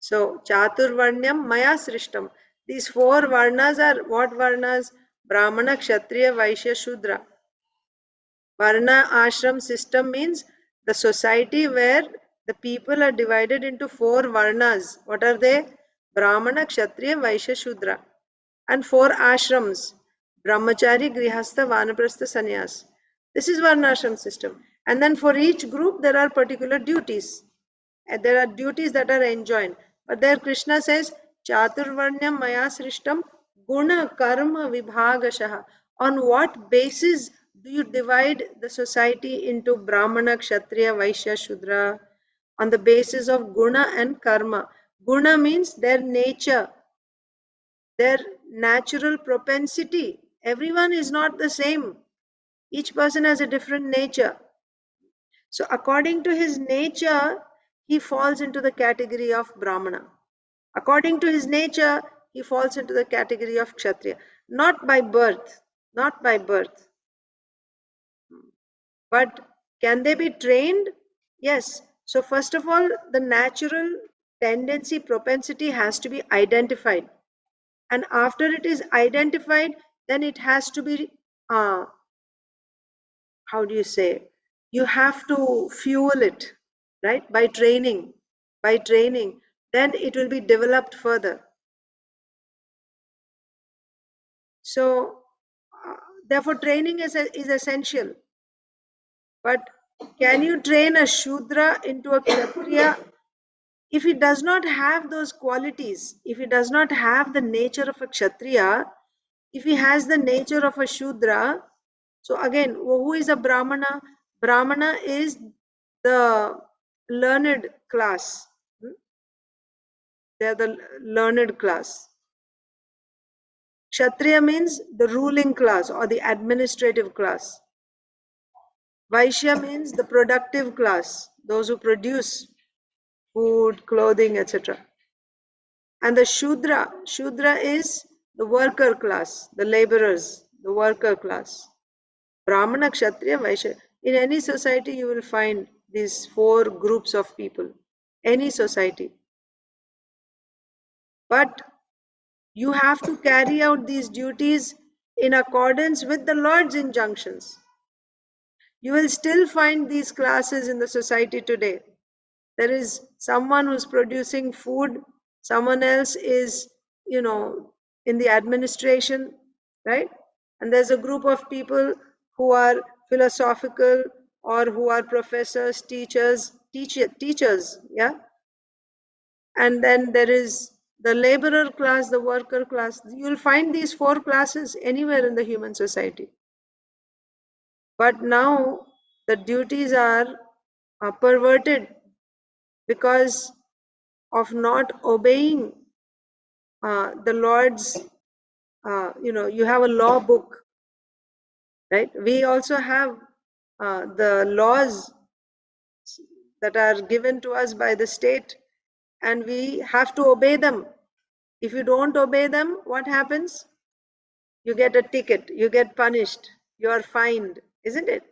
So Chaturvarnyam maya srishtam. These four varnas are what varnas? Brahmana, Kshatriya, Vaishya, Shudra. Varna ashram system means the society where the people are divided into four varnas. What are they? Brahmana, Kshatriya, Vaishya, Shudra. And four ashrams: Brahmachari, Grihastha, Vanaprastha, Sannyas. This is Varnashram system. And then for each group there are particular duties. And there are duties that are enjoined. But there Krishna says, Chaturvarnyam maya srishtam guna karma vibhagashaha. On what basis do you divide the society into Brahmana, Kshatriya, Vaishya, Shudra? On the basis of guna and karma. Guna means their nature, their natural propensity. Everyone is not the same. Each person has a different nature. So according to his nature, he falls into the category of Brahmana. According to his nature, he falls into the category of Kshatriya. Not by birth, not by birth. But can they be trained? Yes. So first of all, the natural tendency, propensity has to be identified. And after it is identified, then it has to be, how do you say, you have to fuel it, right? By training, then it will be developed further. So therefore training is essential. But Can you train a Shudra into a Kshatriya? If he does not have those qualities, if he does not have the nature of a Kshatriya, if he has the nature of a Shudra, so again, who is a Brahmana? Brahmana is the learned class. They are the learned class. Kshatriya means the ruling class or the administrative class. Vaishya means the productive class, those who produce food, clothing, etc. And the Shudra is the worker class, the laborers, the worker class. Brahmana, Kshatriya, Vaishya. In any society, you will find these four groups of people. Any society. But you have to carry out these duties in accordance with the Lord's injunctions. You will still find these classes in the society today. There is someone who's producing food, someone else is, in the administration, right? And there's a group of people who are philosophical or who are professors, teachers, yeah? And then there is the laborer class, the worker class. You'll find these four classes anywhere in the human society. But now the duties are perverted because of not obeying the Lord's, you have a law book, right? We also have the laws that are given to us by the state, and we have to obey them. If you don't obey them, what happens? You get a ticket, you get punished, you are fined, isn't it?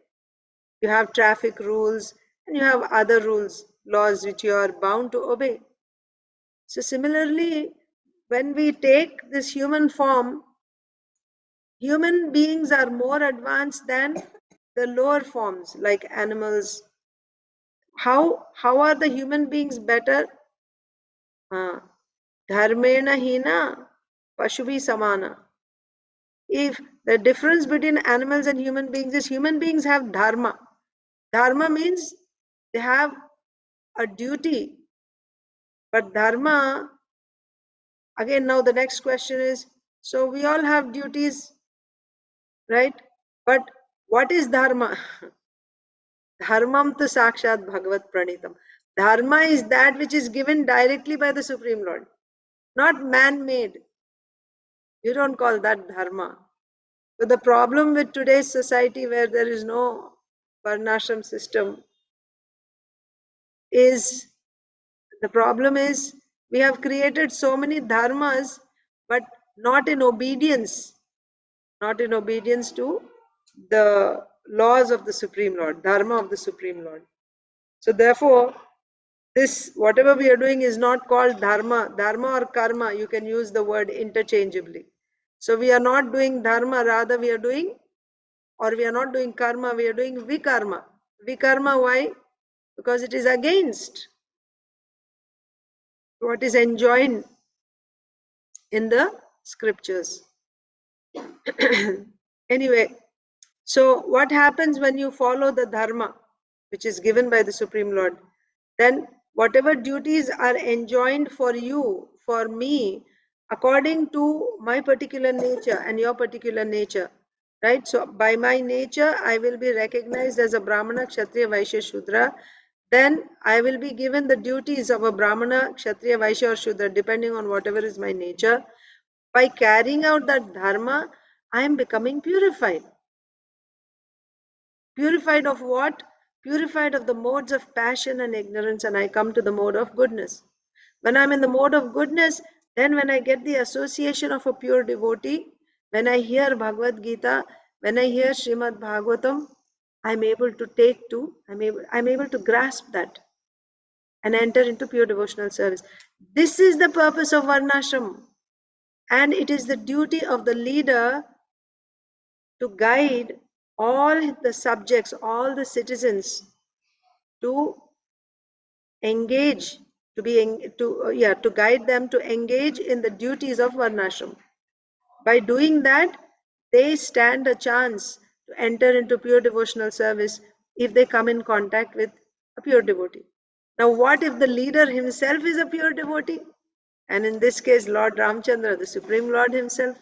You have traffic rules and you have other rules, laws which you are bound to obey. So similarly, when we take this human form, human beings are more advanced than the lower forms like animals. How are the human beings better? Dharmena hina pashubi samana. If the difference between animals and human beings is human beings have dharma. Dharma means they have a duty. But dharma, again, now the next question is, so we all have duties, right? But what is dharma? Dharmam tu sakshat bhagavat pranitam. Dharma is that which is given directly by the Supreme Lord, not man-made. You don't call that dharma. So the problem with today's society where there is no varnashram system is, the problem is we have created so many dharmas, but not in obedience to the laws of the Supreme Lord, dharma of the Supreme Lord. So therefore, this, whatever we are doing is not called dharma. Dharma or karma, you can use the word interchangeably. So we are not doing dharma, rather we are doing, or we are not doing karma, we are doing vikarma. Vikarma, why? Because it is against what is enjoined in the scriptures. Anyway, so what happens when you follow the dharma which is given by the Supreme Lord? Then whatever duties are enjoined for you, for me, according to my particular nature and your particular nature, right? So by my nature, I will be recognized as a Brahmana, Kshatriya, Vaishya, Shudra. Then I will be given the duties of a Brahmana, Kshatriya, Vaishya or Shudra, depending on whatever is my nature. By carrying out that dharma, I am becoming purified. Purified of what? Purified of the modes of passion and ignorance, and I come to the mode of goodness. When I'm in the mode of goodness, then when I get the association of a pure devotee, when I hear Bhagavad Gita, when I hear Srimad Bhagavatam, I'm able to grasp that and enter into pure devotional service. This is the purpose of Varnashram, and it is the duty of the leader to guide all the subjects, all the citizens to engage, to guide them to engage in the duties of Varnashram. By doing that, they stand a chance to enter into pure devotional service if they come in contact with a pure devotee. Now, what if the leader himself is a pure devotee? And in this case, Lord Ramchandra, the Supreme Lord himself.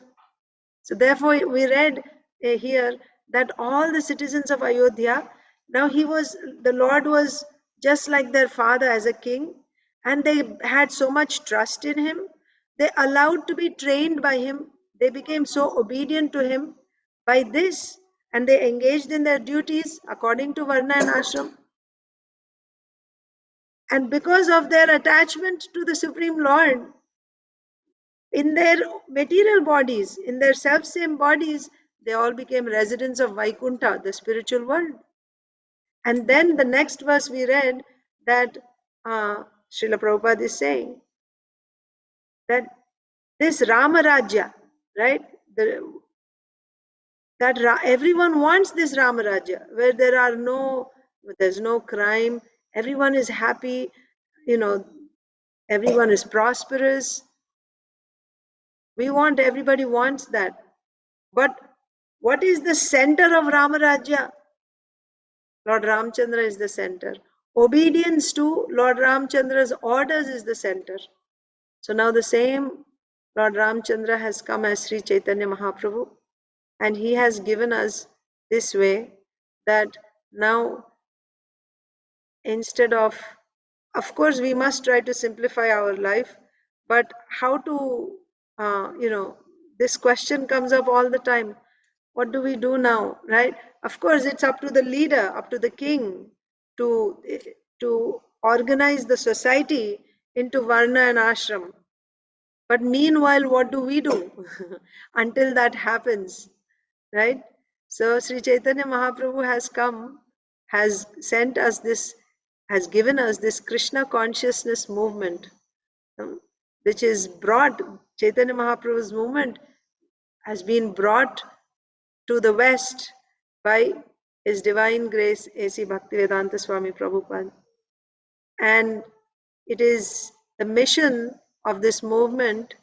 So therefore, we read here that all the citizens of Ayodhya, now the Lord was just like their father as a king, and they had so much trust in him. They allowed to be trained by him. They became so obedient to him by this, and they engaged in their duties according to Varna and Ashram. And because of their attachment to the Supreme Lord, in their material bodies, in their self-same bodies, they all became residents of Vaikuntha, the spiritual world. And then the next verse we read that Srila Prabhupada is saying that this Rama Rajya, right? Everyone wants this Rama Rajya, where there's no crime, everyone is happy, everyone is prosperous. Everybody wants that. But what is the center of Rama Rajya? Lord Ramchandra is the center. Obedience to Lord Ramchandra's orders is the center. So now the same Lord Ramchandra has come as Sri Chaitanya Mahaprabhu, and he has given us this way that now instead of course we must try to simplify our life, but how to this question comes up all the time. What do we do now, right? Of course it's up to the leader, up to the king to organize the society into varna and ashram. But meanwhile, what do we do until that happens, right? So Sri Chaitanya Mahaprabhu has come, has sent us this, has given us this Krishna consciousness movement, which is brought, Chaitanya Mahaprabhu's movement has been brought to the West by His Divine Grace A.C. Bhaktivedanta Swami Prabhupada. And it is the mission of this movement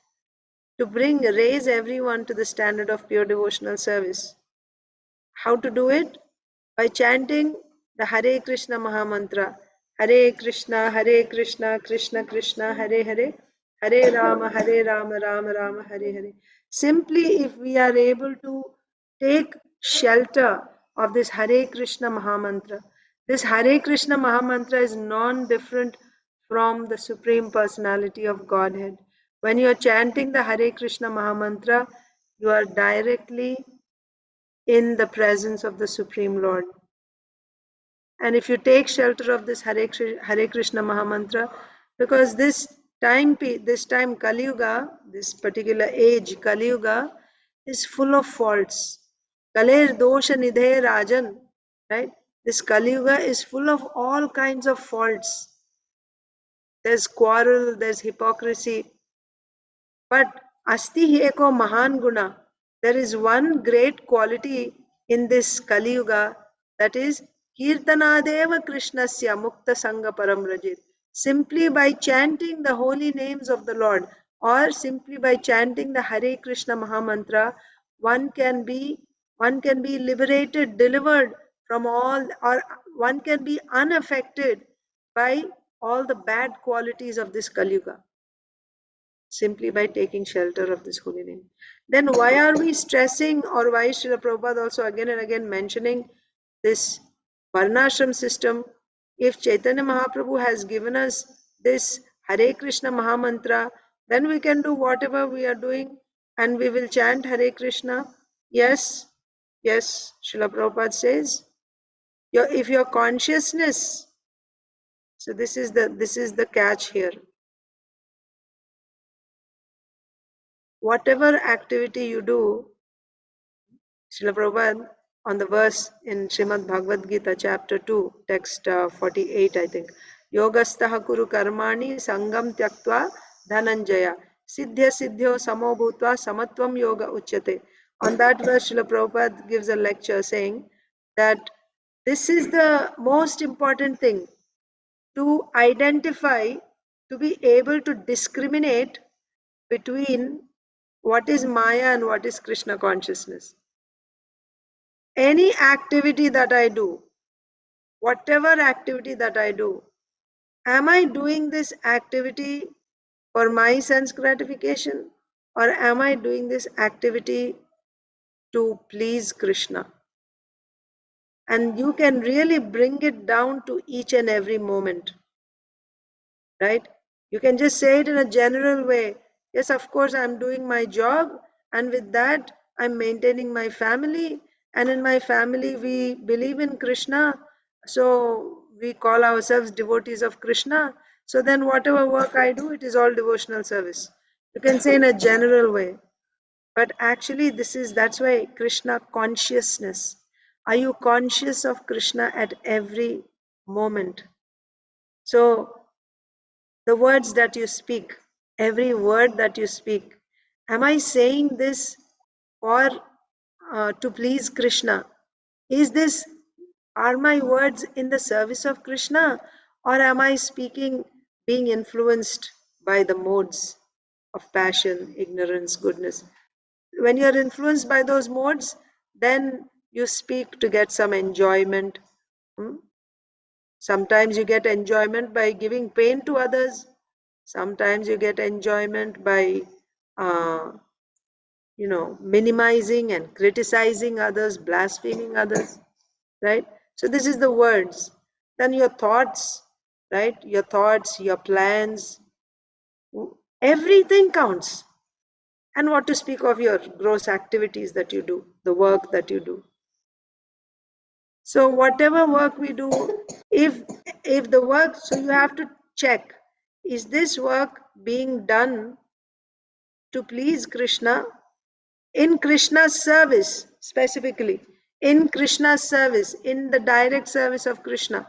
to raise everyone to the standard of pure devotional service. How to do it? By chanting the Hare Krishna Mahamantra. Hare Krishna, Krishna Krishna, Hare Hare, Hare Rama, Rama Rama, Hare Hare. Simply if we are able to take shelter of this Hare Krishna Mahamantra. This Hare Krishna Mahamantra is non-different from the Supreme Personality of Godhead. When you are chanting the Hare Krishna Mahamantra, you are directly in the presence of the Supreme Lord. And if you take shelter of this Hare Krishna Mahamantra, because this time Kali Yuga, this particular age Kali Yuga, is full of faults. Kaler dosha nidhe rajan, right? This Kali Yuga is full of all kinds of faults. There's quarrel, there's hypocrisy. But asti hi eko mahan guna. There is one great quality in this Kali Yuga, that is Kirtanadeva Krishnasya Mukta Sangha Paramrajit. Simply by chanting the holy names of the Lord, or simply by chanting the Hare Krishna Mahamantra, one can be liberated, delivered from all, or one can be unaffected by all the bad qualities of this Kali Yuga, simply by taking shelter of this holy name. Then why are we stressing, or why is Srila Prabhupada also again and again mentioning this Varnashram system? If Chaitanya Mahaprabhu has given us this Hare Krishna Mahamantra, then we can do whatever we are doing and we will chant Hare Krishna. Yes, Srila Prabhupada says, if your consciousness, so this is the catch here. Whatever activity you do, Srila Prabhupada on the verse in Srimad Bhagavad Gita chapter 2, text 48, I think. Yogastaha kuru karmani sangam tyaktva dhananjaya siddhya siddhyo samo bhutva samatvam yoga uchyate. On that verse, Srila Prabhupada gives a lecture saying that this is the most important thing, to identify, to be able to discriminate between what is Maya and what is Krishna consciousness. Any activity that I do, whatever activity that I do, am I doing this activity for my sense gratification, or am I doing this activity to please Krishna? And you can really bring it down to each and every moment, right? You can just say it in a general way. Yes, of course, I'm doing my job, and with that, I'm maintaining my family. And in my family, we believe in Krishna, so we call ourselves devotees of Krishna. So then, whatever work I do, it is all devotional service. You can say in a general way, but actually, that's why Krishna consciousness. Are you conscious of Krishna at every moment? So the words that you speak, every word that you speak, am I saying this for to please Krishna? Are my words in the service of Krishna, or am I speaking being influenced by the modes of passion, ignorance, goodness? When you're influenced by those modes, then you speak to get some enjoyment. Sometimes you get enjoyment by giving pain to others. Sometimes you get enjoyment by, minimizing and criticizing others, blaspheming others, right? So this is the words. Then your thoughts, right? Your thoughts, your plans, everything counts. And what to speak of your gross activities that you do, the work that you do. So whatever work we do, if the work, so you have to check, is this work being done to please Krishna, in Krishna's service, specifically in Krishna's service, in the direct service of Krishna,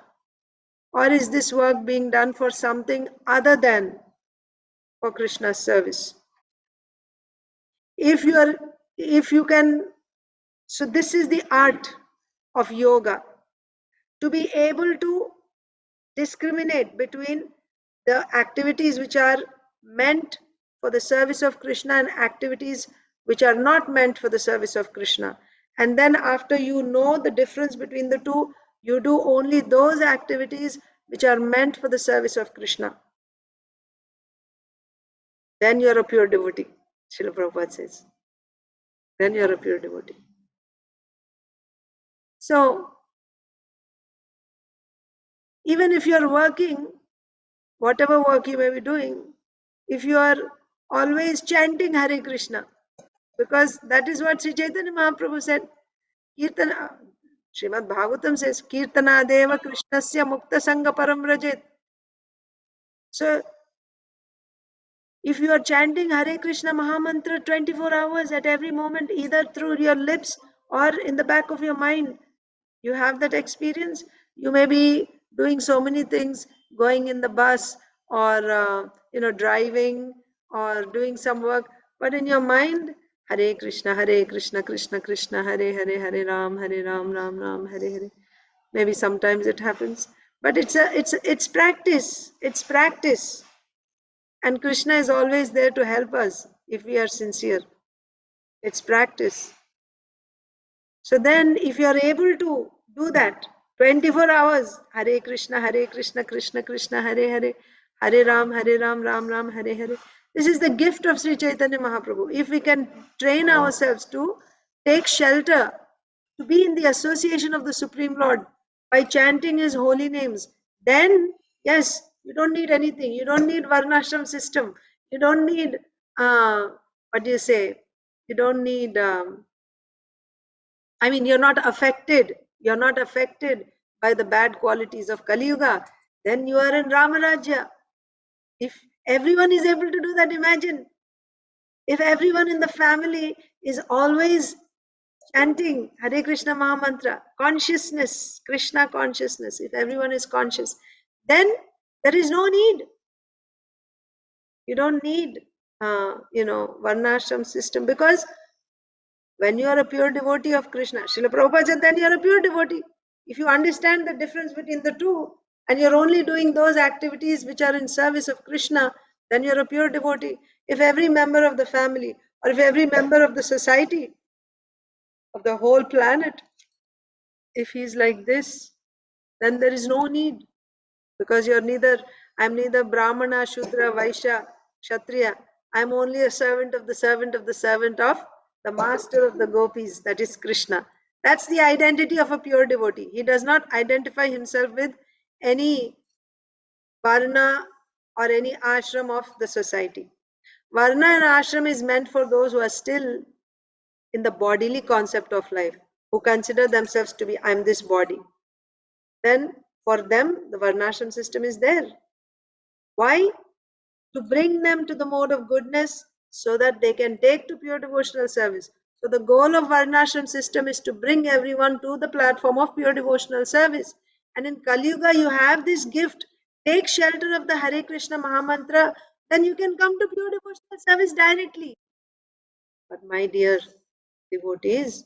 or is this work being done for something other than for Krishna's service? If you can, so this is the art of yoga, to be able to discriminate between the activities which are meant for the service of Krishna and activities which are not meant for the service of Krishna. And then after you know the difference between the two, you do only those activities which are meant for the service of Krishna. Then you're a pure devotee, Srila Prabhupada says. Then you're a pure devotee. So, even if you're working, whatever work you may be doing, if you are always chanting Hare Krishna, because that is what Sri Chaitanya Mahaprabhu said, Kirtana, Srimad Bhagavatam says, Kirtana Deva Krishnasya Mukta Sangha Param Rajet. So, if you are chanting Hare Krishna Mahamantra 24 hours at every moment, either through your lips or in the back of your mind, you have that experience. You may be doing so many things, going in the bus or driving or doing some work, but in your mind, Hare Krishna, Krishna Krishna, Hare Hare, Hare Ram, Ram Ram, Hare Hare. Maybe sometimes it happens, but it's practice. It's practice, and Krishna is always there to help us if we are sincere. It's practice. So then, if you are able to do that 24 hours, Hare Krishna, Krishna Krishna, Hare Hare, Hare Ram, Ram Ram, Hare Hare. This is the gift of Sri Chaitanya Mahaprabhu. If we can train ourselves to take shelter, to be in the association of the Supreme Lord by chanting His holy names, then yes, you don't need anything. You don't need Varnashram system. You don't need, what do you say? You don't need. You're not affected. You're not affected by the bad qualities of Kali Yuga. Then you are in Ramarajya. If everyone is able to do that, imagine. If everyone in the family is always chanting Hare Krishna Mahamantra, consciousness, Krishna consciousness, if everyone is conscious, then there is no need. You don't need, Varnashram system, because when you are a pure devotee of Krishna, Srila Prabhupada said, then you are a pure devotee. If you understand the difference between the two, and you're only doing those activities which are in service of Krishna, then you're a pure devotee. If every member of the family, or if every member of the society, of the whole planet, if he's like this, then there is no need, because I'm neither Brahmana, Shudra, Vaishya, Kshatriya. I'm only a servant of the servant of the servant of the master of the gopis, that is Krishna. That's the identity of a pure devotee. He does not identify himself with any varna or any ashram of the society. Varna and ashram is meant for those who are still in the bodily concept of life, who consider themselves to be, I'm this body. Then for them, the varnashram system is there. Why? To bring them to the mode of goodness so that they can take to pure devotional service. So the goal of varnashram system is to bring everyone to the platform of pure devotional service. And in Kali Yuga, you have this gift. Take shelter of the Hare Krishna Mahamantra, then you can come to pure devotional service directly. But my dear devotees,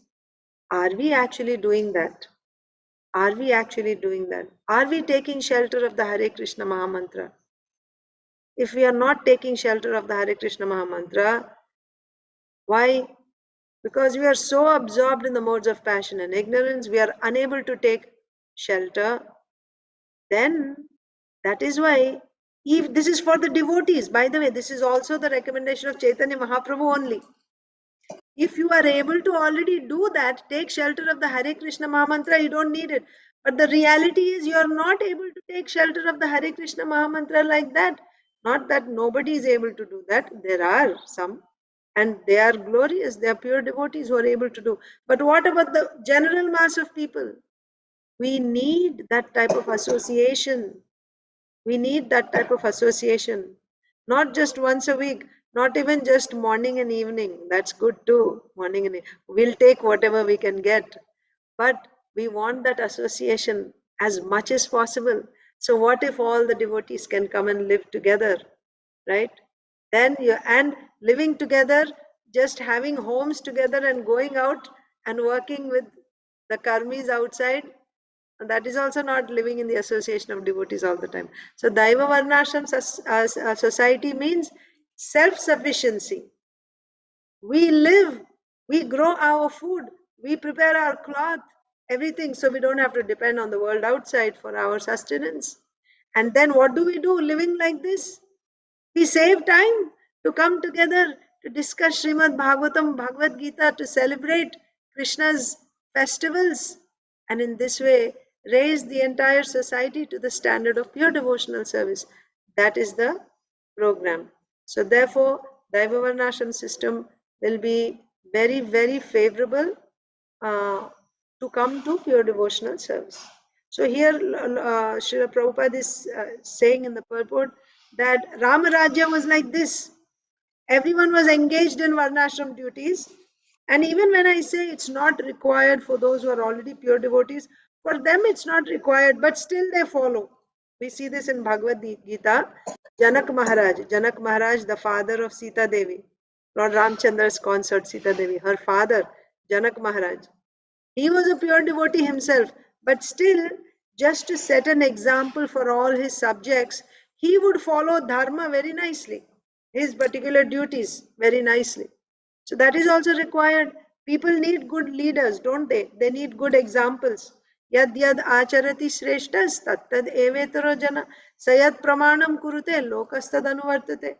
are we actually doing that? Are we actually doing that? Are we taking shelter of the Hare Krishna Mahamantra? If we are not taking shelter of the Hare Krishna Mahamantra, why? Because we are so absorbed in the modes of passion and ignorance, we are unable to take shelter. Then that is why, if this is for the devotees, by the way, this is also the recommendation of Chaitanya Mahaprabhu only. If you are able to already do that, take shelter of the Hare Krishna Mahamantra, you don't need it. But the reality is you are not able to take shelter of the Hare Krishna Mahamantra like that. Not that nobody is able to do that. There are some. And they are glorious. They are pure devotees who are able to do. But what about the general mass of people? We need that type of association. We need that type of association. Not just once a week, not even just morning and evening. That's good too. Morning and evening. We'll take whatever we can get. But we want that association as much as possible. So what if all the devotees can come and live together, right? Then you, and living together, just having homes together and going out and working with the karmis outside, and that is also not living in the association of devotees all the time. So Daiva Varnashram society means self-sufficiency. We live, we grow our food, we prepare our cloth, everything, so we don't have to depend on the world outside for our sustenance. And then what do we do living like this? We save time to come together to discuss Srimad Bhagavatam, Bhagavad Gita, to celebrate Krishna's festivals, and in this way raise the entire society to the standard of pure devotional service. That is the program. So therefore, Daiva Varnashram system will be very, very favorable to come to pure devotional service. So here Srila Prabhupada is saying in the purport that Ramarajya was like this. Everyone was engaged in Varnashram duties. And even when I say it's not required for those who are already pure devotees, for them it's not required, but still they follow. We see this in Bhagavad Gita. Janak Maharaj, the father of Sita Devi, Lord Ramchandra's consort Sita Devi, her father, Janak Maharaj. He was a pure devotee himself, but still, just to set an example for all his subjects, he would follow dharma very nicely, his particular duties very nicely. So that is also required. People need good leaders, don't they? They need good examples. Yad yad acharati shreshtas tattad evetaro jana sayat pramanam kurute lokastad anuvartate.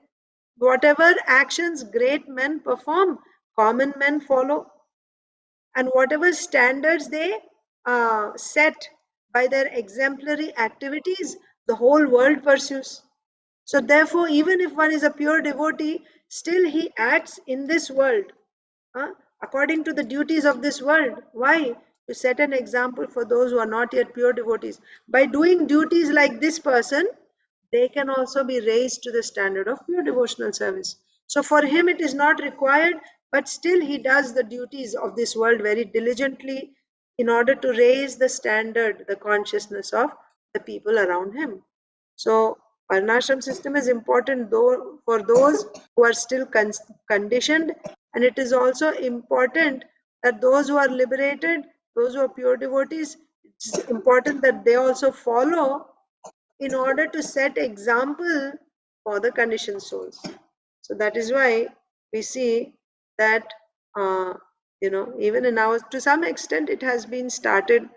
Whatever actions great men perform, common men follow, and whatever standards they set by their exemplary activities, the whole world pursues. So therefore, even if one is a pure devotee, still he acts in this world according to the duties of this world. Why? To set an example for those who are not yet pure devotees. By doing duties like this person, they can also be raised to the standard of pure devotional service. So for him it is not required, but still he does the duties of this world very diligently in order to raise the standard, the consciousness of the people around him. So Varnashram system is important though for those who are still conditioned, and it is also important that those who are liberated, those who are pure devotees, it's important that they also follow in order to set example for the conditioned souls. So that is why we see that even in our, to some extent it has been started,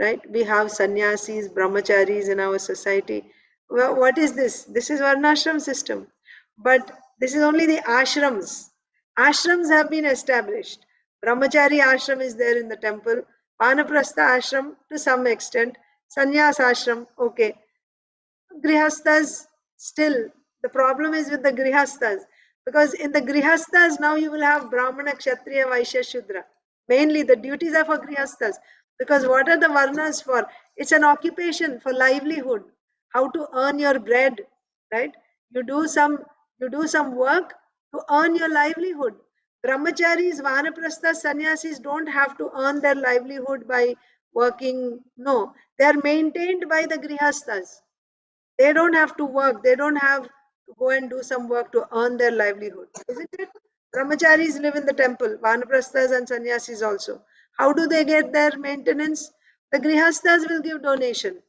right? We have sannyasis, brahmacharis in our society. Well, what is this? This is varnashram system. But this is only the ashrams. Ashrams have been established. Brahmachari ashram is there in the temple. Vanaprastha ashram to some extent. Sannyas ashram, okay. Grihasthas, still the problem is with the grihasthas, because in the grihasthas now you will have brahmana, kshatriya, vaishya, shudra. Mainly the duties are for grihasthas, because what are the varnas for? It's an occupation for livelihood, how to earn your bread, right? You do some work to earn your livelihood. Brahmacharis, vanaprasthas, sannyasis don't have to earn their livelihood by working. No, they are maintained by the grihasthas. They don't have to work. They don't have to go and do some work to earn their livelihood. Isn't it? Brahmacharis live in the temple, Vanaprasthas and Sannyasis also. How do they get their maintenance? The Grihasthas will give donation,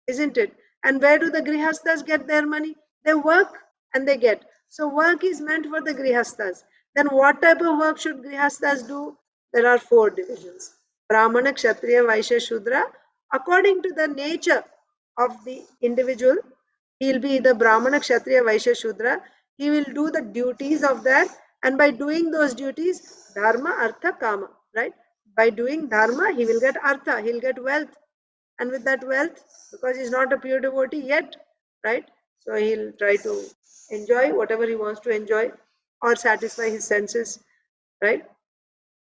isn't it? And where do the Grihasthas get their money? They work and they get. So work is meant for the Grihasthas. Then what type of work should Grihasthas do? There are 4 divisions. Brahmana, Kshatriya, Vaishya, Shudra. According to the nature of the individual, he will be either Brahmana, Kshatriya, Vaishya, Shudra. He will do the duties of that, and by doing those duties, Dharma, Artha, Kama, right? By doing Dharma, he will get Artha, he'll get wealth. And with that wealth, because he's not a pure devotee yet, right? So he'll try to enjoy whatever he wants to enjoy or satisfy his senses, right?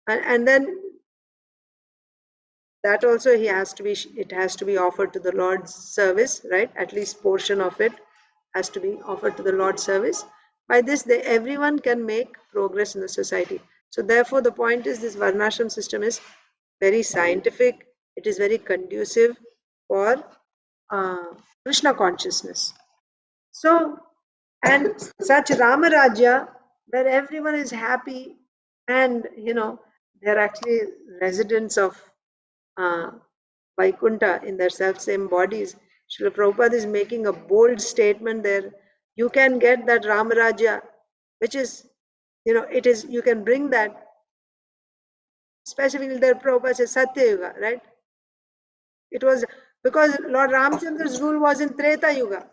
And then that also he has to be, it has to be offered to the Lord's service, right? At least portion of it has to be offered to the Lord's service. By this, everyone can make progress in the society. So therefore, the point is this varnashram system is very scientific. It is very conducive for Krishna consciousness. So, and such Rama Rajya, where everyone is happy and, they're actually residents of Vaikuntha in their self-same bodies. Srila Prabhupada is making a bold statement there. You can get that Rama Rajya, which is, it is, you can bring that. Specifically, there Prabhupada says Satya Yuga, right? It was because Lord Ramchandra's rule was in Treta Yuga.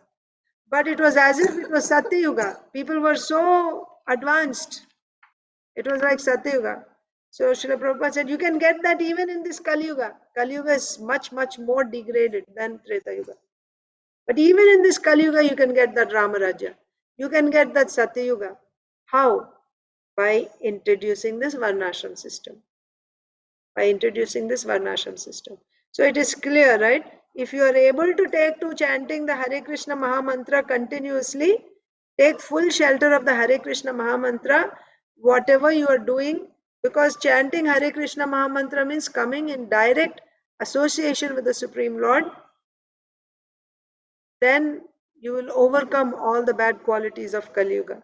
But it was as if it was Satya Yuga. People were so advanced. It was like Satya Yuga. So Srila Prabhupada said, you can get that even in this Kali Yuga. Kali Yuga is much, much more degraded than Treta Yuga. But even in this Kali Yuga, you can get that Rama Rajya. You can get that Satya Yuga. How? By introducing this Varnashram system. By introducing this Varnashram system. So it is clear, right? If you are able to take to chanting the Hare Krishna Mahamantra continuously, take full shelter of the Hare Krishna Mahamantra, whatever you are doing, because chanting Hare Krishna Mahamantra means coming in direct association with the Supreme Lord, then you will overcome all the bad qualities of Kali Yuga.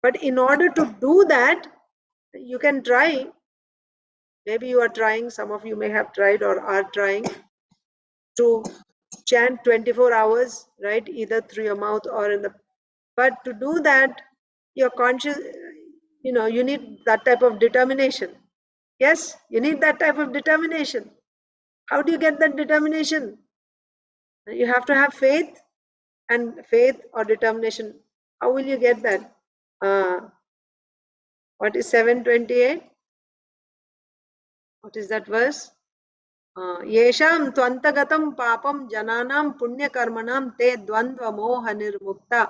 But in order to do that, you can try. Maybe you are trying, some of you may have tried or are trying to chant 24 hours, right? Either through your mouth or in the, but to do that, your conscious, you need that type of determination. Yes, you need that type of determination. How do you get that determination? You have to have faith, and faith or determination. How will you get that? What is 728? What is that verse? येषां त्वन्तगतं पापं जनानां पुण्यकर्मणां ते द्वन्द्वमोह निर्मुक्ता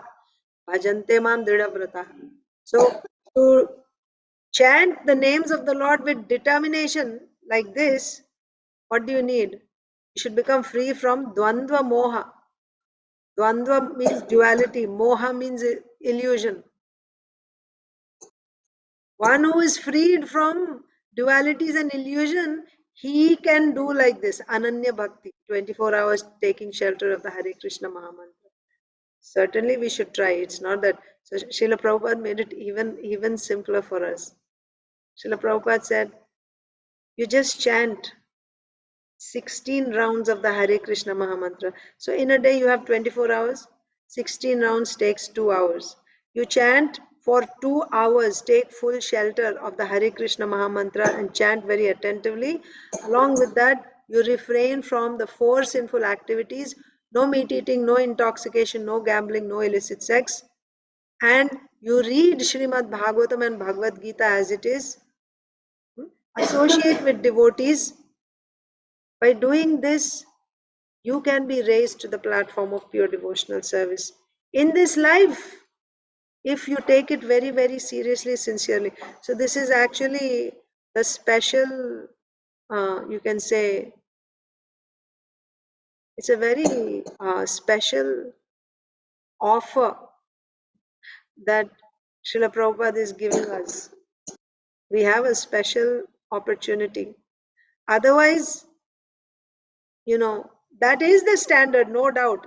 bhajante mam dridhavrata. So to chant the names of the Lord with determination like this, what do you need? You should become free from dvandva moha. Dvandva means duality, moha means illusion. One who is freed from dualities and illusion, he can do like this, Ananya Bhakti, 24 hours taking shelter of the Hare Krishna Mahamantra. Certainly we should try. It's not that. So Srila Prabhupada made it even simpler for us. Srila Prabhupada said, you just chant 16 rounds of the Hare Krishna Mahamantra. So in a day you have 24 hours. 16 rounds takes 2 hours. You chant for 2 hours, take full shelter of the Hare Krishna Mahamantra and chant very attentively. Along with that, You refrain from the 4 sinful activities, no meat eating, no intoxication, no gambling, no illicit sex, and you read Srimad Bhagavatam and Bhagavad Gita as it is, associate with devotees. By doing this, you can be raised to the platform of pure devotional service. In this life, if you take it very, very seriously, sincerely. So this is actually the special, you can say, it's a very special offer that Srila Prabhupada is giving us. We have a special opportunity. Otherwise, that is the standard, no doubt.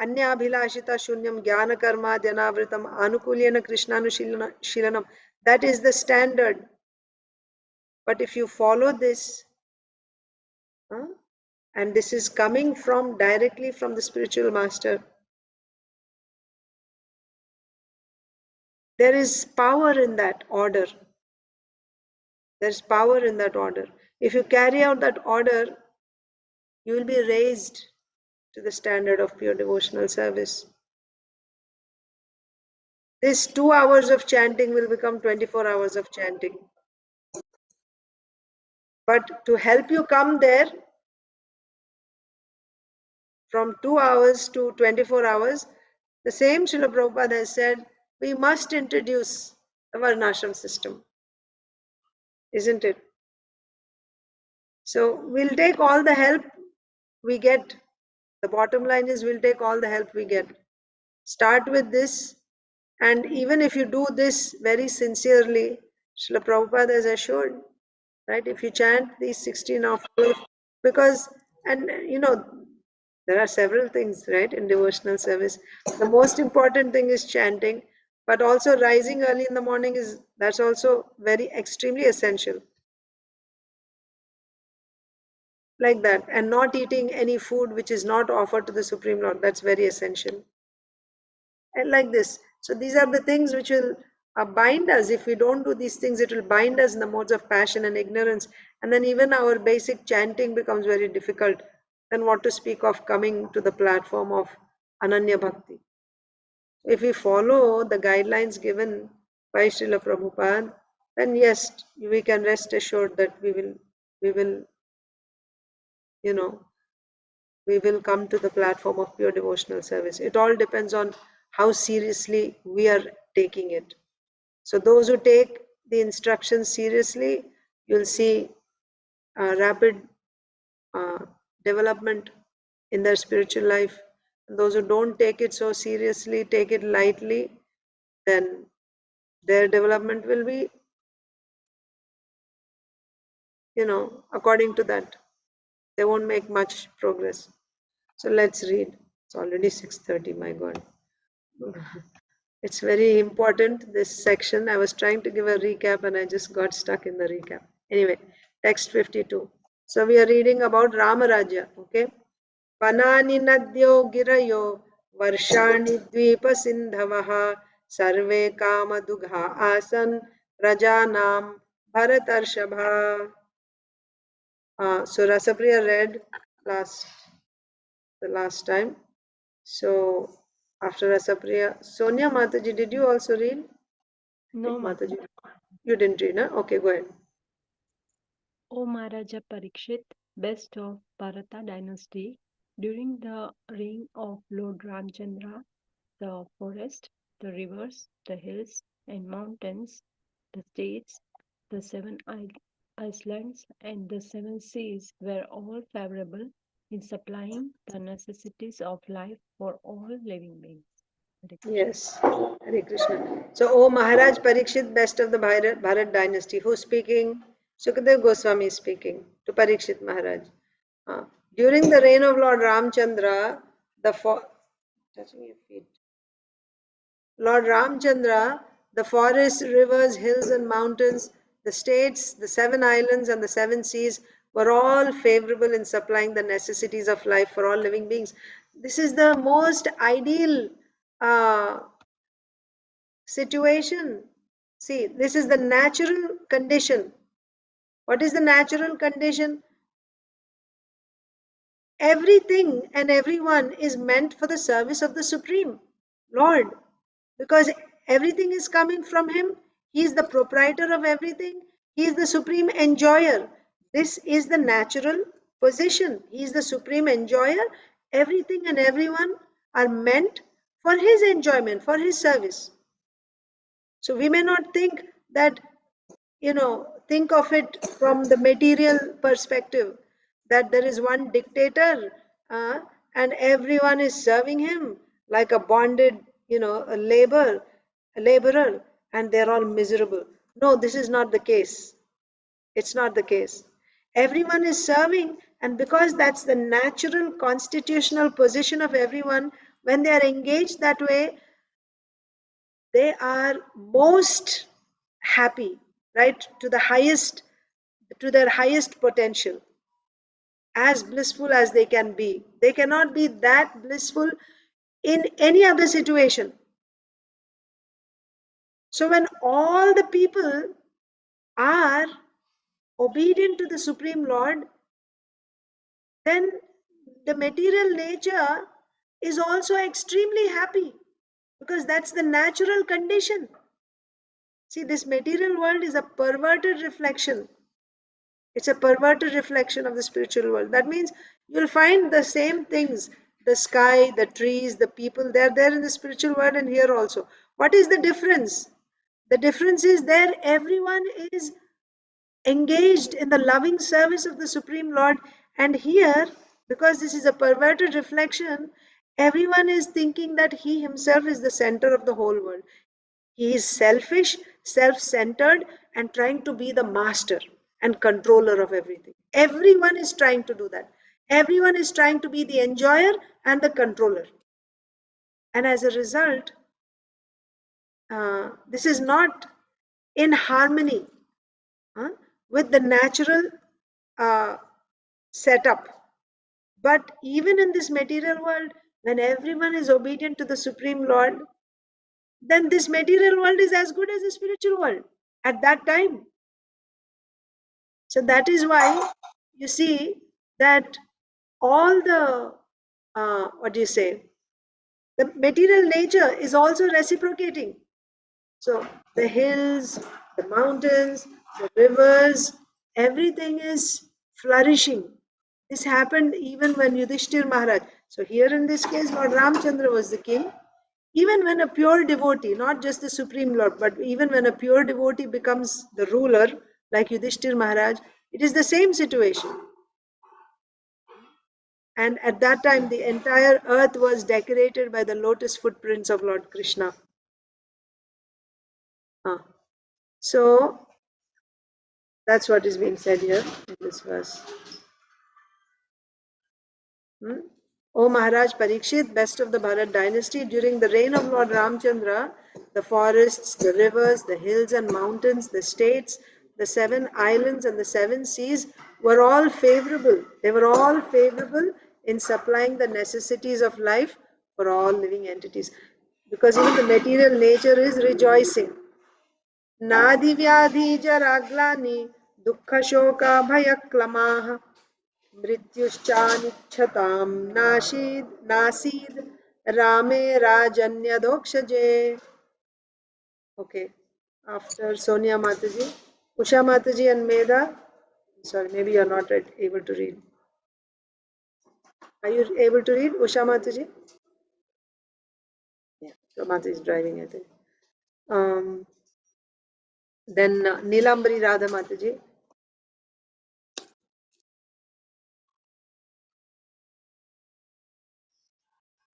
Anyabhilashita shunyam jnana karma dhanavritam anukulyena krishnanushilanam. That is the standard. But if you follow this, and this is coming from directly from the spiritual master, there is power in that order. There's power in that order. If you carry out that order, you will be raised to the standard of pure devotional service. This 2 hours of chanting will become 24 hours of chanting. But to help you come there, from 2 hours to 24 hours, the same Srila Prabhupada has said, we must introduce the Varnashram system. Isn't it? So we'll take all the help we get. The bottom line is we'll take all the help we get. Start with this, and even if you do this very sincerely, Srila Prabhupada has assured, right? If you chant these 16 of, because, and there are several things, right, in devotional service. The most important thing is chanting, but also rising early in the morning that's also very extremely essential. Like that, and not eating any food which is not offered to the Supreme Lord, that's very essential. And like this. So these are the things which will bind us. If we don't do these things, it will bind us in the modes of passion and ignorance. And then even our basic chanting becomes very difficult. Then what to speak of coming to the platform of Ananya Bhakti. If we follow the guidelines given by Srila Prabhupada, then yes, we can rest assured that we will we will come to the platform of pure devotional service. It all depends on how seriously we are taking it. So those who take the instructions seriously, you'll see rapid development in their spiritual life. And those who don't take it so seriously, take it lightly, then their development will be, according to that. They won't make much progress. So let's read. It's already 6:30, my God. It's very important, this section. I was trying to give a recap and I just got stuck in the recap. Anyway, text 52. So we are reading about Ramarajya, okay? Vanani nadyo girayo varshani dvipa sindhavaha sarve kama dugha asan rajanam bharatarshabha. So Rasapriya read the last time. So after Rasapriya, Sonia Mataji, did you also read? No, Mataji, you didn't read, huh? Okay, go ahead. O Maharaja Parikshit, best of Bharata dynasty, during the reign of Lord Ramchandra, the forest, the rivers, the hills and mountains, the states, the 7 islands and the 7 seas were all favorable in supplying the necessities of life for all living beings. Yes, Hare Krishna. So, O Maharaj Parikshit, best of the Bharat dynasty, who's speaking? Sukadev Goswami is speaking to Parikshit Maharaj. During the reign of Lord Ramchandra, touching your feet. Lord Ramchandra, the forests, rivers, hills, and mountains, the states, the 7 islands, and the 7 seas were all favorable in supplying the necessities of life for all living beings. This is the most ideal situation. See, this is the natural condition. What is the natural condition? Everything and everyone is meant for the service of the Supreme Lord, because everything is coming from Him. He is the proprietor of everything. He is the supreme enjoyer. This is the natural position. He is the supreme enjoyer. Everything and everyone are meant for His enjoyment, for His service. So we may not think that, think of it from the material perspective, that there is one dictator and everyone is serving him like a bonded, a laborer, and they're all miserable. No, this is not the case. It's not the case. Everyone is serving, and because that's the natural constitutional position of everyone, when they are engaged that way, they are most happy, right, to their highest potential, as blissful as they can be. They cannot be that blissful in any other situation. So when all the people are obedient to the Supreme Lord, then the material nature is also extremely happy, because that's the natural condition. See, this material world is a perverted reflection. It's a perverted reflection of the spiritual world. That means you'll find the same things, the sky, the trees, the people, they're there in the spiritual world and here also. What is the difference? The difference is there everyone is engaged in the loving service of the Supreme Lord. And here, because this is a perverted reflection, everyone is thinking that he himself is the center of the whole world. He is selfish, self-centered, and trying to be the master and controller of everything. Everyone is trying to do that. Everyone is trying to be the enjoyer and the controller. And as a result, this is not in harmony with the natural setup. But even in this material world, when everyone is obedient to the Supreme Lord, then this material world is as good as the spiritual world at that time. So that is why you see that all the, the material nature is also reciprocating. So the hills, the mountains, the rivers, everything is flourishing. This happened even when Yudhishthir Maharaj. So here in this case, Lord Ramchandra was the king. Even when a pure devotee, not just the Supreme Lord, but even when a pure devotee becomes the ruler, like Yudhishthir Maharaj, it is the same situation. And at that time, the entire earth was decorated by the lotus footprints of Lord Krishna. So that's what is being said here in this verse. O Maharaj Parikshit, best of the Bharat dynasty, during the reign of Lord Ramchandra, the forests, the rivers, the hills and mountains, the states, the 7 islands and the 7 seas were all favorable. They were all favorable in supplying the necessities of life for all living entities. Because even the material nature is rejoicing. Nadi vyadhi jaraglani dukkha shoka bhayaklamaha मृत्युश्चानिच्छतां नासीद Rame Rajanyadokshje. Okay, after Sonia Mataji, Usha Mataji and Medha. Sorry, maybe you are not able to read. Are you able to read, Usha Mataji? Yeah, so Mataji is driving, I think. Then Nilambari Radha Mataji.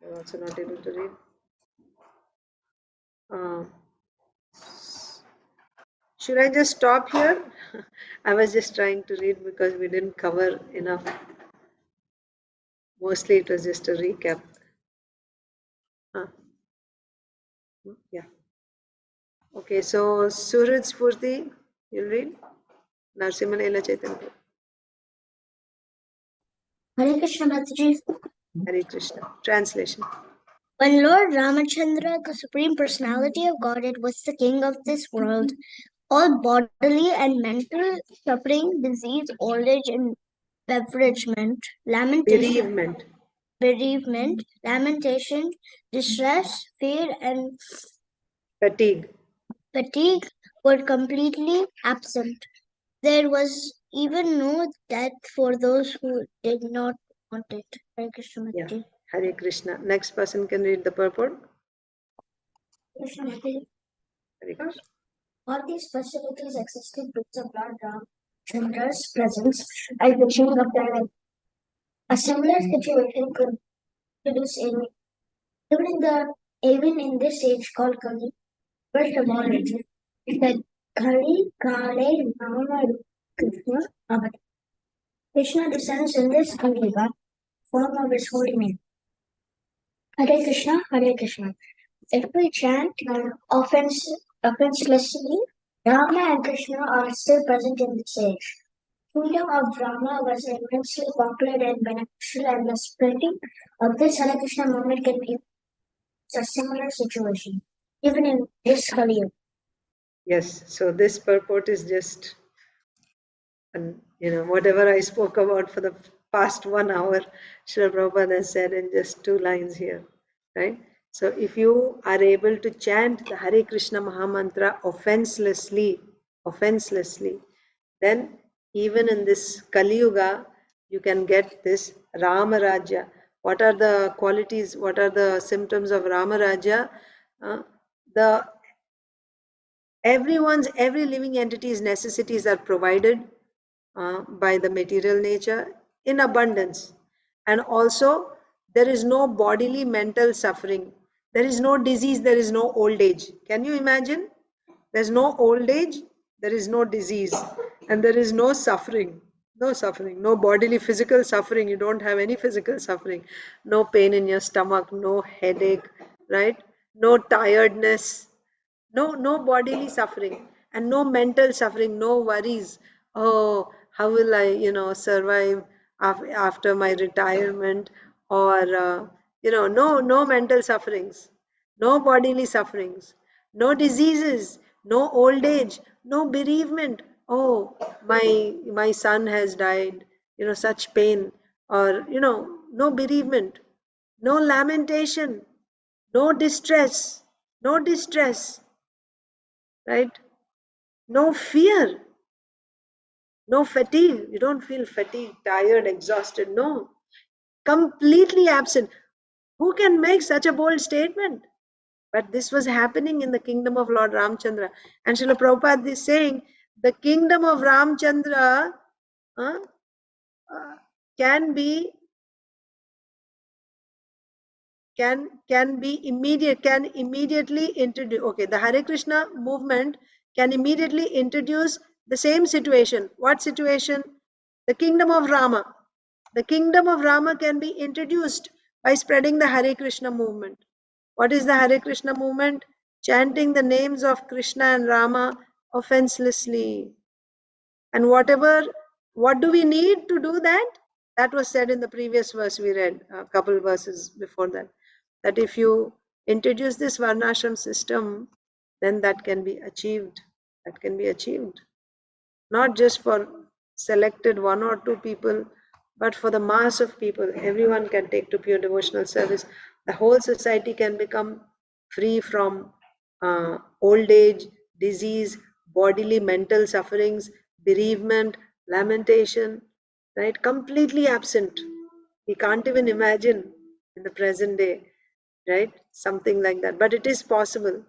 I'm also not able to read. Should I just stop here? I was just trying to read because we didn't cover enough. Mostly it was just a recap. Yeah. Okay, so Suraj Spurti, you'll read? Narsimha Chaitanya. Hare Krishna Mataji. Hare Krishna. Translation. When Lord Ramachandra, the Supreme Personality of Godhead, was the king of this world, all bodily and mental suffering, disease, old age, and bereavement, lamentation, distress, fear, and Fatigue. were completely absent. There was even no death for those who did not want it. Hare Krishna. Yeah. Hare Krishna. Next person can read the purport. Krishna. Hare Krishna. All these facilities existed because of Lord Ramchandra's presence at the beginning of their life. A similar situation could produce even in this age called Kali. First of all, it said Kali Kale Nama Krishna Avatar. Krishna descends in this Kali Yuga, form of his holy name. Hare Krishna, Hare Krishna. If we chant offenselessly, Rama and Krishna are still present in this age. Kingdom of Rama was immensely popular and beneficial, and the spreading of this Hare Krishna movement can be a similar situation, even in this Kali Yuga. Yes, so this purport is just, and whatever I spoke about for the past 1 hour, Srila Prabhupada has said in just 2 lines here, right? So if you are able to chant the Hare Krishna Mahamantra offenselessly, then even in this Kali Yuga, you can get this Rama Rajya. What are the qualities, what are the symptoms of Rama Rajya? Every living entity's necessities are provided by the material nature in abundance, and also there is no bodily mental suffering, there is no disease, there is no old age. Can you imagine? There's no old age, there is no disease, and there is no suffering, no bodily physical suffering. You don't have any physical suffering, no pain in your stomach, no headache, right? No tiredness, no bodily suffering, and no mental suffering, no worries. Oh, how will I survive after my retirement? Or no mental sufferings, no bodily sufferings, no diseases, no old age, no bereavement. Oh, my son has died, such pain. Or no bereavement, no lamentation, no distress, right? No fear, no fatigue. You don't feel fatigued, tired, exhausted. No, completely absent. Who can make such a bold statement? But this was happening in the kingdom of Lord Ramchandra. And Srila Prabhupada is saying the kingdom of Ramchandra can be immediately introduce. Okay, the Hare Krishna movement can immediately introduce the same situation. What situation? The kingdom of Rama. The kingdom of Rama can be introduced by spreading the Hare Krishna movement. What is the Hare Krishna movement? Chanting the names of Krishna and Rama offenselessly. And what do we need to do that? That was said in the previous verse we read, a couple verses before that. That if you introduce this Varnashram system, then that can be achieved. That can be achieved. Not just for selected 1 or 2 people, but for the mass of people. Everyone can take to pure devotional service. The whole society can become free from old age, disease, bodily, mental sufferings, bereavement, lamentation, right? Completely absent. We can't even imagine in the present day, right? Something like that. But it is possible.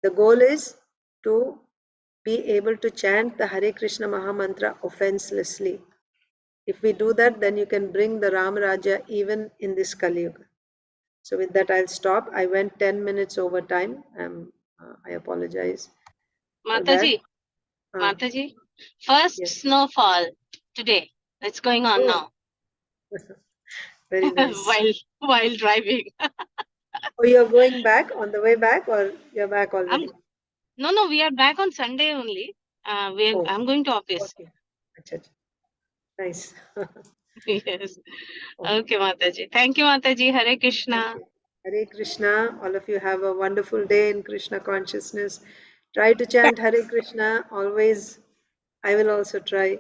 The goal is to be able to chant the Hare Krishna Mahamantra offenselessly. If we do that, then you can bring the Ram Raja even in this Kali Yuga. So with that, I'll stop. I went 10 minutes over time. I apologize. Mataji, Mataji, first Yes. snowfall today. It's going on now. Very nice. while driving. Oh, you're going back on the way back, or you're back already? No, we are back on Sunday only. I'm going to office. Okay. Achha. Nice. Yes. Okay, Mataji. Thank you, Mataji. Hare Krishna. Hare Krishna. All of you have a wonderful day in Krishna consciousness. Try to chant Hare Krishna always. I will also try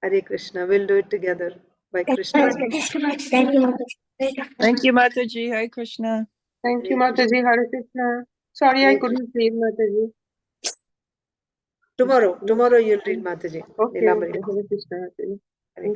Hare Krishna. We'll do it together by Krishna's will. Thank you, Mataji. Hare Krishna. Thank you, Hare Mataji. Hare Krishna. Sorry, I Hare couldn't read Mataji. Tomorrow you'll read Mataji. Okay, Nilamari. okay. Hare Krishna. Mataji. Hare